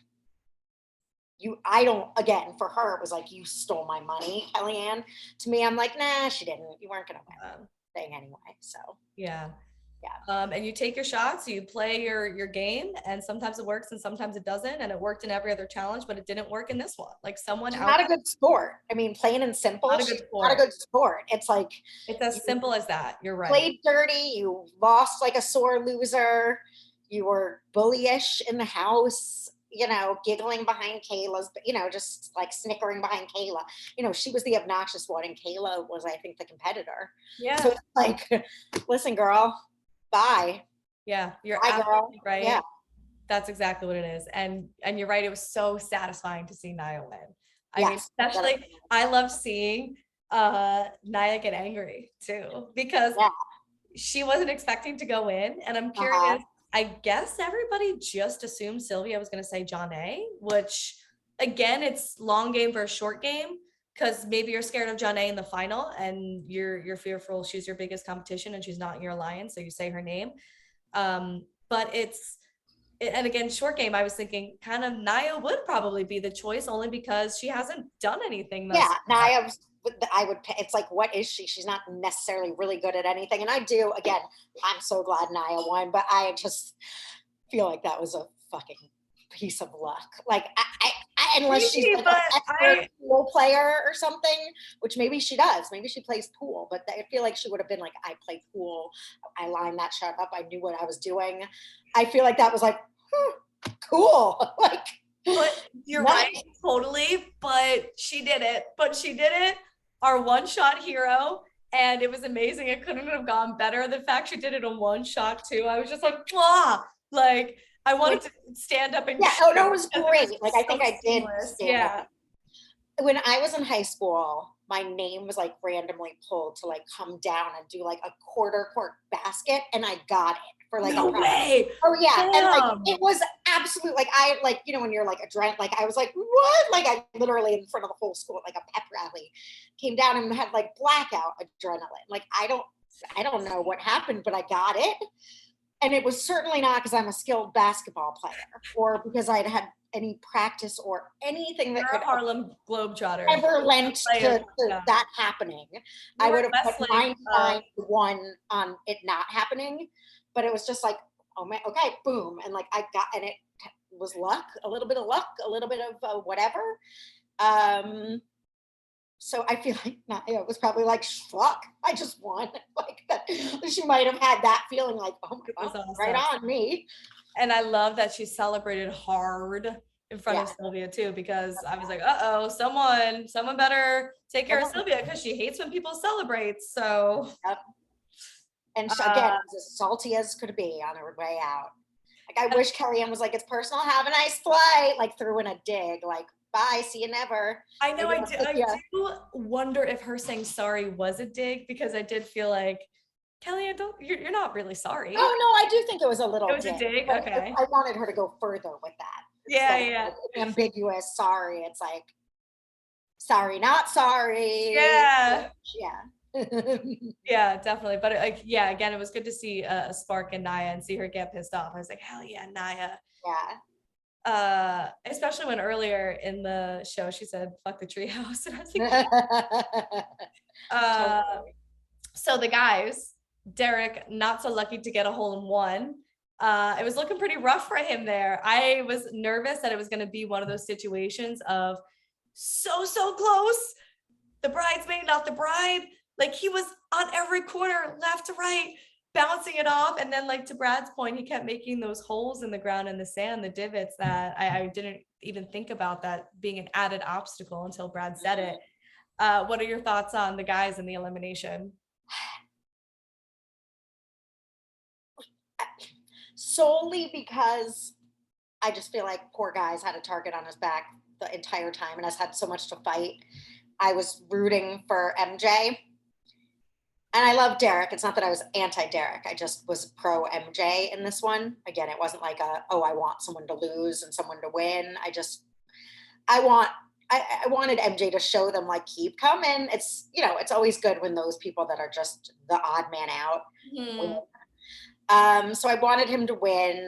again, for her, it was like, you stole my money, Kellyanne. To me, I'm like, nah, she didn't. You weren't going to win thing anyway. So, yeah. And you take your shots, you play your game, and sometimes it works and sometimes it doesn't. And it worked in every other challenge, but it didn't work in this one. Like someone She's out. not a good sport. I mean, plain and simple, Not a she's good not a sport. good sport. It's like It's as simple as that. You're right. played dirty. You lost like a sore loser. You were bullyish in the house, you know, giggling behind Kayla's, you know, just like snickering behind Kayla. You know, she was the obnoxious one, and Kayla was, I think, the competitor. Yeah. So it's like, listen, girl, bye. Yeah, you're Bye, girl. absolutely right. Yeah. That's exactly what it is. And you're right, it was so satisfying to see Nia win. I mean, Yes, especially I love seeing Nia get angry too, because yeah. she wasn't expecting to go in. And I'm curious, I guess everybody just assumed Sylvia was going to say John A, which again, it's long game versus short game, because maybe you're scared of John A in the final and you're fearful she's your biggest competition and she's not in your alliance, so you say her name. But and again, short game, I was thinking kind of Nia would probably be the choice, only because she hasn't done anything. Yeah, Nia, I would, it's like, what is she? She's not necessarily really good at anything. And I do, again, I'm so glad Nia won, but I just feel like that was a fucking piece of luck. Like, unless she's like an expert pool player or something, which maybe she does. Maybe she plays pool, but I feel like she would have been like, I play pool. I lined that shot up. I knew what I was doing. I feel like that was like, cool. Like, but you're right, totally. But she did it. Our one-shot hero, and it was amazing. It couldn't have gone better. The fact she did it in one shot too, I was just like, blah. Like I wanted to stand up and oh no, it was great. Like I think I did. Yeah. When I was in high school, my name was like randomly pulled to like come down and do like a quarter court basket, and I got it for like no way. Oh yeah. And like it was absolute, like I like, you know, when you're like adrenaline, like I was like, what? Like I literally in front of the whole school, like a pep rally, came down and had like blackout adrenaline. Like I don't know what happened, but I got it. And it was certainly not because I'm a skilled basketball player or because I'd had any practice or anything that could Harlem Globetrotter ever lent to that happening. I would have put 9-1 on it not happening, but it was just like, oh man, okay, boom. And like I got, and it was luck, a little bit of luck, a little bit of whatever. So I feel like Nia was probably like, fuck, I just won. Like that, she might have had that feeling like, oh my God, awesome. Right on me. And I love that she celebrated hard in front of Sylvia too, because I was like, uh-oh, someone better take care of Sylvia, because she hates when people celebrate. So and again, as salty as could be on her way out. Like I wish Kellyanne was like, it's personal, have a nice flight, like threw in a dig, like bye, see you never. I know. I do wonder if her saying sorry was a dig, because I did feel like, Kellyanne, you're not really sorry. Oh no, I do think it was a little dig. It was a dig? Okay. I wanted her to go further with that. Yeah. Ambiguous sorry. It's like, sorry, not sorry. Yeah. Yeah, definitely. But like, yeah, again, it was good to see a spark in Nia and see her get pissed off. I was like, hell yeah, Nia. Yeah. Especially when earlier in the show she said fuck the treehouse, and I was like, so the guys, Derek, not so lucky to get a hole in one. It was looking pretty rough for him there. I was nervous that it was going to be one of those situations of so close, the bridesmaid, not the bride. Like he was on every corner, left to right, bouncing it off. And then like to Brad's point, he kept making those holes in the ground and the sand, the divots, that I didn't even think about that being an added obstacle until Brad said it. What are your thoughts on the guys in the elimination? Solely because I just feel like poor guys had a target on his back the entire time and has had so much to fight. I was rooting for MJ. And I love Derek. It's not that I was anti-Derek. I just was pro MJ in this one. Again, it wasn't like I want someone to lose and someone to win. I wanted MJ to show them like, keep coming. It's, you know, it's always good when those people that are just the odd man out win. So I wanted him to win.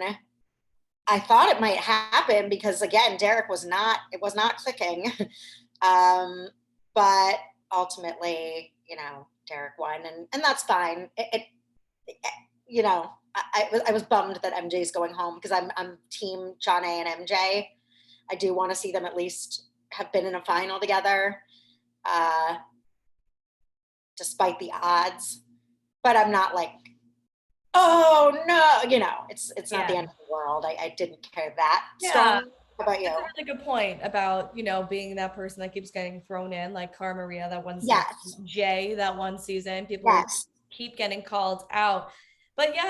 I thought it might happen because again, Derek was not clicking. But ultimately, you know, Derek won, and that's fine. I was bummed that MJ's going home because I'm team John A and MJ. I do want to see them at least have been in a final together, despite the odds. But I'm not like, oh no, it's not the end of the world. I didn't care that strong. How about you? That's a really good point about, being that person that keeps getting thrown in, like Cara Maria that one season, Yes. Jay that one season. People keep getting called out. But yeah,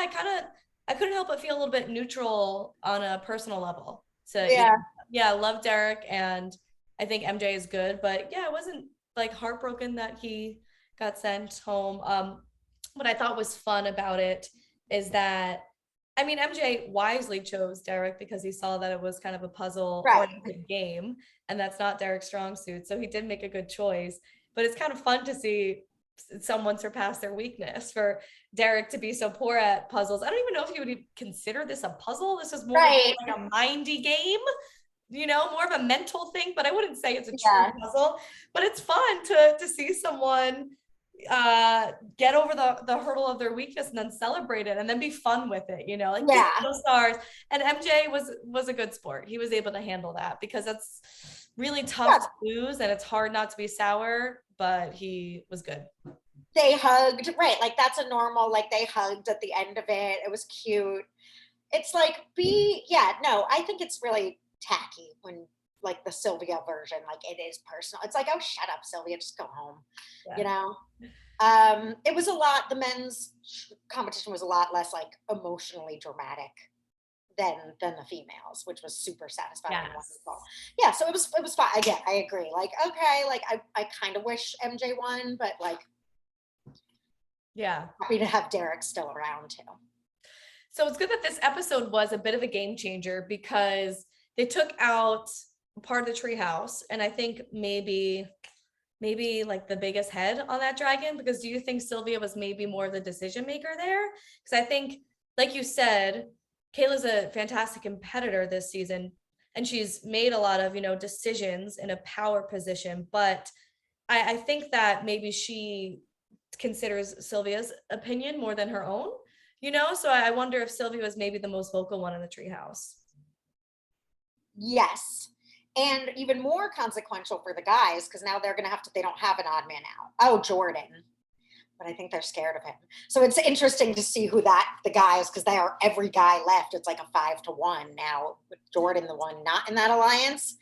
I couldn't help but feel a little bit neutral on a personal level. So I love Derek and I think MJ is good, but yeah, I wasn't like heartbroken that he got sent home. What I thought was fun about it is that MJ wisely chose Derek because he saw that it was kind of a puzzle oriented game, and that's not Derek's strong suit. So he did make a good choice. But it's kind of fun to see someone surpass their weakness. For Derek to be so poor at puzzles, I don't even know if you would consider this a puzzle. This is more like a mindy game, more of a mental thing. But I wouldn't say it's a true puzzle. But it's fun to see someone get over the hurdle of their weakness and then celebrate it and then be fun with it, those stars. And MJ was a good sport. He was able to handle that because that's really tough to lose and it's hard not to be sour, but he was good. They hugged, right? Like that's a normal, like they hugged at the end of it. It was cute. It's like I think it's really tacky when like the Sylvia version, like it is personal. It's like, oh, shut up, Sylvia, just go home. It was a lot, the men's competition was a lot less like emotionally dramatic than the females, which was super satisfying and wonderful. Yeah, so it was fun. Again, I agree. Like, okay, like I kind of wish MJ won, but like happy to have Derek still around too. So it's good that this episode was a bit of a game changer because they took out part of the treehouse, and I think maybe like the biggest head on that dragon. Because do you think Sylvia was maybe more of the decision maker there? Because I think, like you said, Kayla's a fantastic competitor this season, and she's made a lot of decisions in a power position. But I think that maybe she considers Sylvia's opinion more than her own. So I wonder if Sylvia was maybe the most vocal one in the treehouse. Yes. And even more consequential for the guys, because now they're going to they don't have an odd man out. Oh, Jordan. But I think they're scared of him. So it's interesting to see who the guys, because they are every guy left. It's like a 5-1 now with Jordan, the one not in that alliance.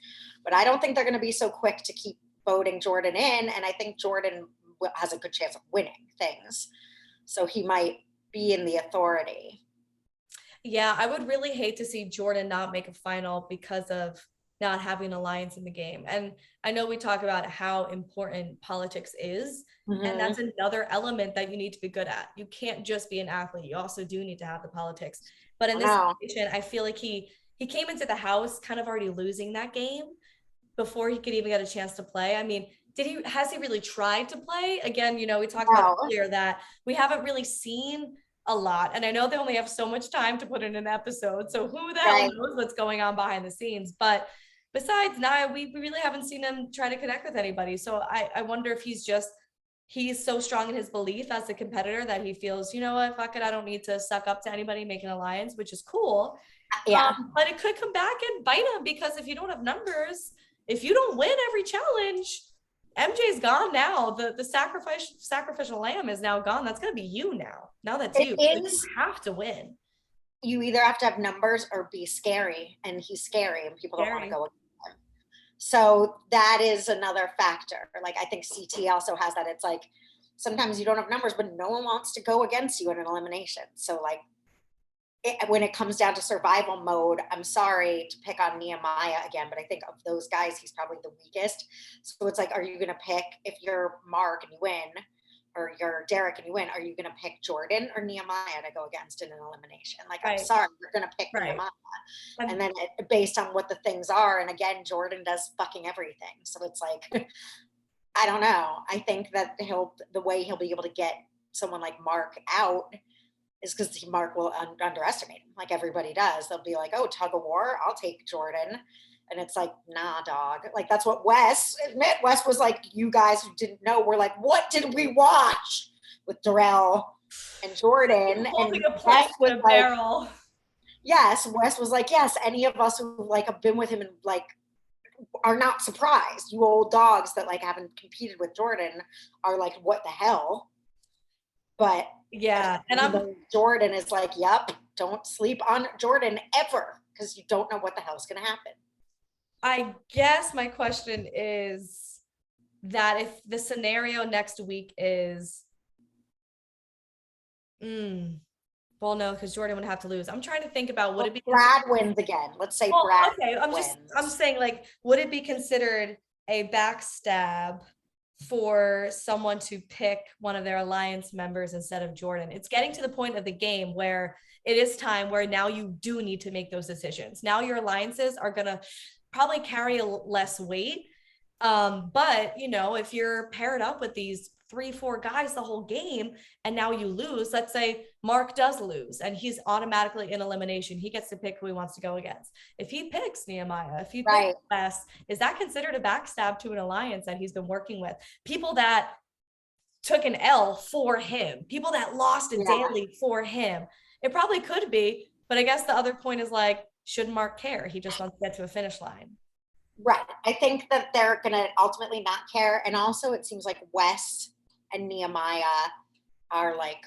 But I don't think they're going to be so quick to keep voting Jordan in. And I think Jordan has a good chance of winning things. So he might be in the authority. Yeah, I would really hate to see Jordan not make a final because of not having an alliance in the game. And I know we talk about how important politics is, and that's another element that you need to be good at. You can't just be an athlete. You also do need to have the politics. But in this situation, I feel like he came into the house kind of already losing that game before he could even get a chance to play. Has he really tried to play? Again, we talked about earlier that we haven't really seen a lot. And I know they only have so much time to put in an episode. So who the hell knows what's going on behind the scenes? But besides Nia, we really haven't seen him try to connect with anybody. So I wonder if he's so strong in his belief as a competitor that he feels, you know what, fuck it, I don't need to suck up to anybody, make an alliance, which is cool. Yeah. But it could come back and bite him, because if you don't have numbers, if you don't win every challenge, MJ's gone now. The sacrificial lamb is now gone. That's gonna be you now. Now that's you. You have to win. You either have to have numbers or be scary, and he's scary, and people don't want to go against him. So that is another factor. Like I think CT also has that. It's like sometimes you don't have numbers, but no one wants to go against you in an elimination. So like when it comes down to survival mode, I'm sorry to pick on Nehemiah again, but I think of those guys, he's probably the weakest. So it's like, are you going to pick, if you're Mark and you win, or you're Derek and you win, are you going to pick Jordan or Nehemiah to go against in an elimination? Like, I'm sorry, you're going to pick Nehemiah. And then based on what the things are, and again, Jordan does fucking everything. So it's like, I don't know. I think that the way he'll be able to get someone like Mark out is because Mark will underestimate him, like everybody does. They'll be like, oh, tug of war, I'll take Jordan. And it's like, nah, dog. Like, that's what Wes was like, you guys who didn't know, we're like, what did we watch with Darrell and Jordan, Holding and a plank Wes in was a like, barrel. yes, Wes was like, yes, any of us who like have been with him and like are not surprised. You old dogs that like haven't competed with Jordan are like, what the hell? But Yeah. And Jordan is like, yep, don't sleep on Jordan ever, because you don't know what the hell's gonna happen. I guess my question is that if the scenario next week is, well, no, because Jordan would have to lose. I'm trying to think about, would it be Brad wins again? Let's say well, Brad okay, wins. I'm saying, like, would it be considered a backstab for someone to pick one of their alliance members instead of Jordan? It's getting to the point of the game where it is time where now you do need to make those decisions. Now your alliances are gonna probably carry less weight. But you know, if you're paired up with these 3, 4 guys the whole game, and now you lose, let's say Mark does lose and he's automatically in elimination, he gets to pick who he wants to go against. If he picks Nehemiah, if he picks Wes, is that considered a backstab to an alliance that he's been working with? People that took an L for him, people that lost a daily for him. It probably could be, but I guess the other point is, like, should Mark care? He just wants to get to a finish line. Right. I think that they're going to ultimately not care. And also, it seems like Wes and Nehemiah are like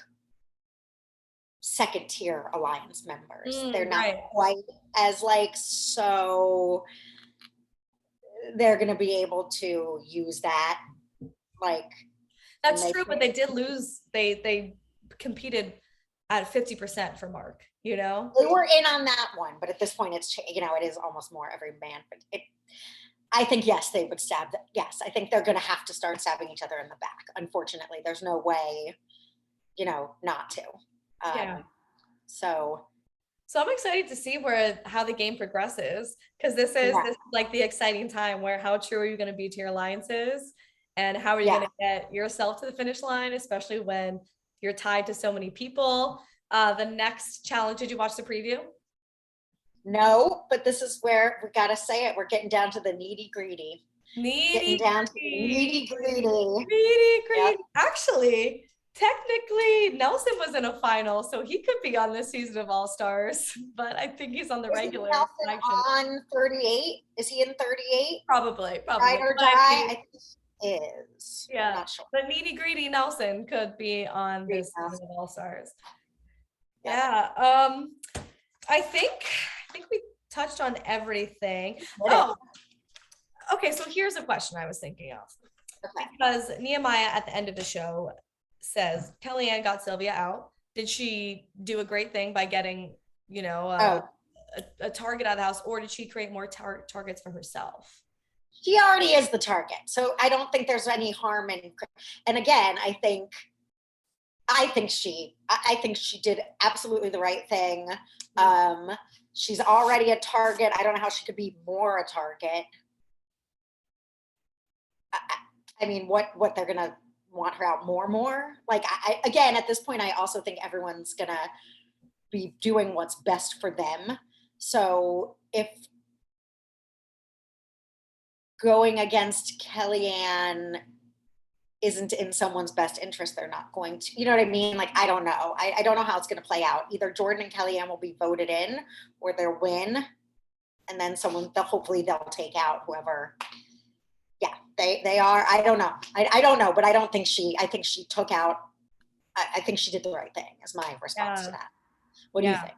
second tier alliance members. They're not quite as like, so they're going to be able to use that. Like, that's true, but they did lose. They competed at 50% for Mark, you know? They were in on that one, but at this point it's, you know, it is almost more every man. But I think, yes, they would stab. Yes, I think they're going to have to start stabbing each other in the back. Unfortunately, there's no way, you know, not to. Yeah. So I'm excited to see how the game progresses, because this is like the exciting time where how true are you going to be to your alliances, and how are you going to get yourself to the finish line, especially when you're tied to so many people. The next challenge, did you watch the preview? No, but this is where we got to say it. We're getting down to the nitty gritty. Getting down to the nitty gritty. Actually, technically, Nelson was in a final, so he could be on this season of All Stars, but I think he's on the regular. Nelson on 38? Is he in 38? Probably. Ride or die? I think he is. Yeah. I'm not sure. But nitty gritty Nelson could be on this season of All Stars. Yeah. I think we touched on everything. Oh, okay. So here's a question I was thinking of. Okay. Because Nehemiah at the end of the show says Kellyanne got Sylvia out. Did she do a great thing by getting, you know, a target out of the house, or did she create more targets for herself? She already is the target, so I don't think there's any harm in. And again, I think she did absolutely the right thing. She's already a target. I don't know how she could be more a target. I mean, what they're gonna want her out more? Like, again, at this point, I also think everyone's gonna be doing what's best for them. So if going against Kellyanne isn't in someone's best interest, they're not going to, you know what I mean? Like, I don't know. I don't know how it's going to play out. Either Jordan and Kellyanne will be voted in, or they'll win, and then hopefully they'll take out whoever. Yeah, they are. I don't know. I don't know, but I think she took out, I think she did the right thing, is my response to that. What do you think?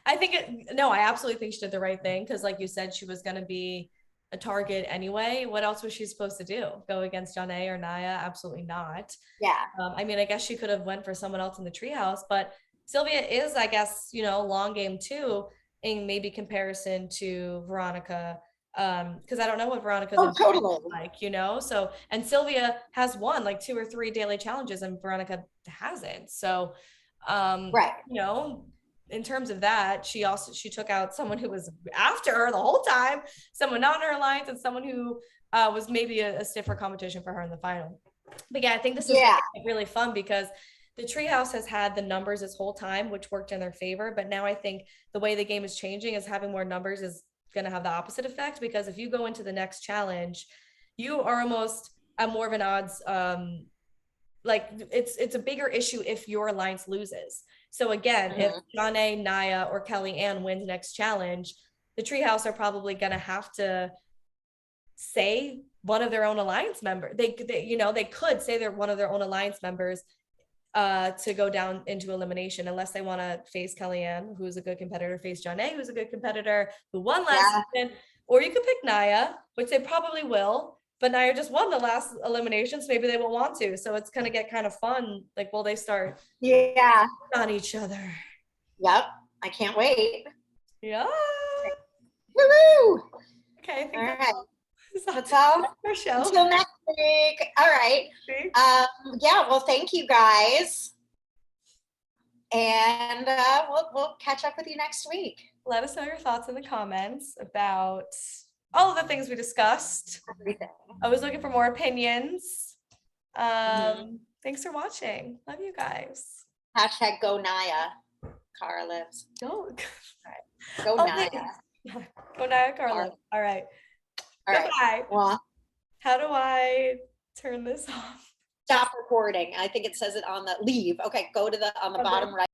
I absolutely think she did the right thing, because like you said, she was going to be a target anyway. What else was she supposed to do? Go against Janae or Naya? Absolutely not. Yeah. I mean, I guess she could have went for someone else in the treehouse, but Sylvia is, I guess, you know, long game too, in maybe comparison to Veronica. Because I don't know what Veronica's totally like, you know. So, and Sylvia has won like 2 or 3 daily challenges, and Veronica hasn't. So, right. You know, in terms of that, she took out someone who was after her the whole time, someone not in her alliance, and someone who was maybe a stiffer competition for her in the final. But yeah, I think this is really fun, because the treehouse has had the numbers this whole time, which worked in their favor. But now I think the way the game is changing is having more numbers is going to have the opposite effect, because if you go into the next challenge, you are almost at more of an odds like it's a bigger issue if your alliance loses. So again, if Janae, Naya, or Kellyanne wins next challenge, the Treehouse are probably gonna have to say one of their own alliance member. They you know, they could say they're one of their own alliance members to go down into elimination, unless they want to face Kellyanne, who's a good competitor, face Janae, who's a good competitor, who won last season, or you could pick Naya, which they probably will. But Naya just won the last eliminations. Maybe they won't want to. So it's gonna get kind of fun. Like, will they start on each other? Yep. I can't wait. Yeah. Woo! Okay. I think all right. That's all our show. Until next week. All right. Yeah, well, thank you guys. And we'll catch up with you next week. Let us know your thoughts in the comments about all of the things we discussed. Everything. I was looking for more opinions. Thanks for watching. Love you guys. Hashtag go Naya. Cara lives. Go. Go Naya. Go Naya, Carla. All right. Goodbye. Well, how do I turn this off? Stop recording. I think it says it on the leave. Okay, go to on the bottom right.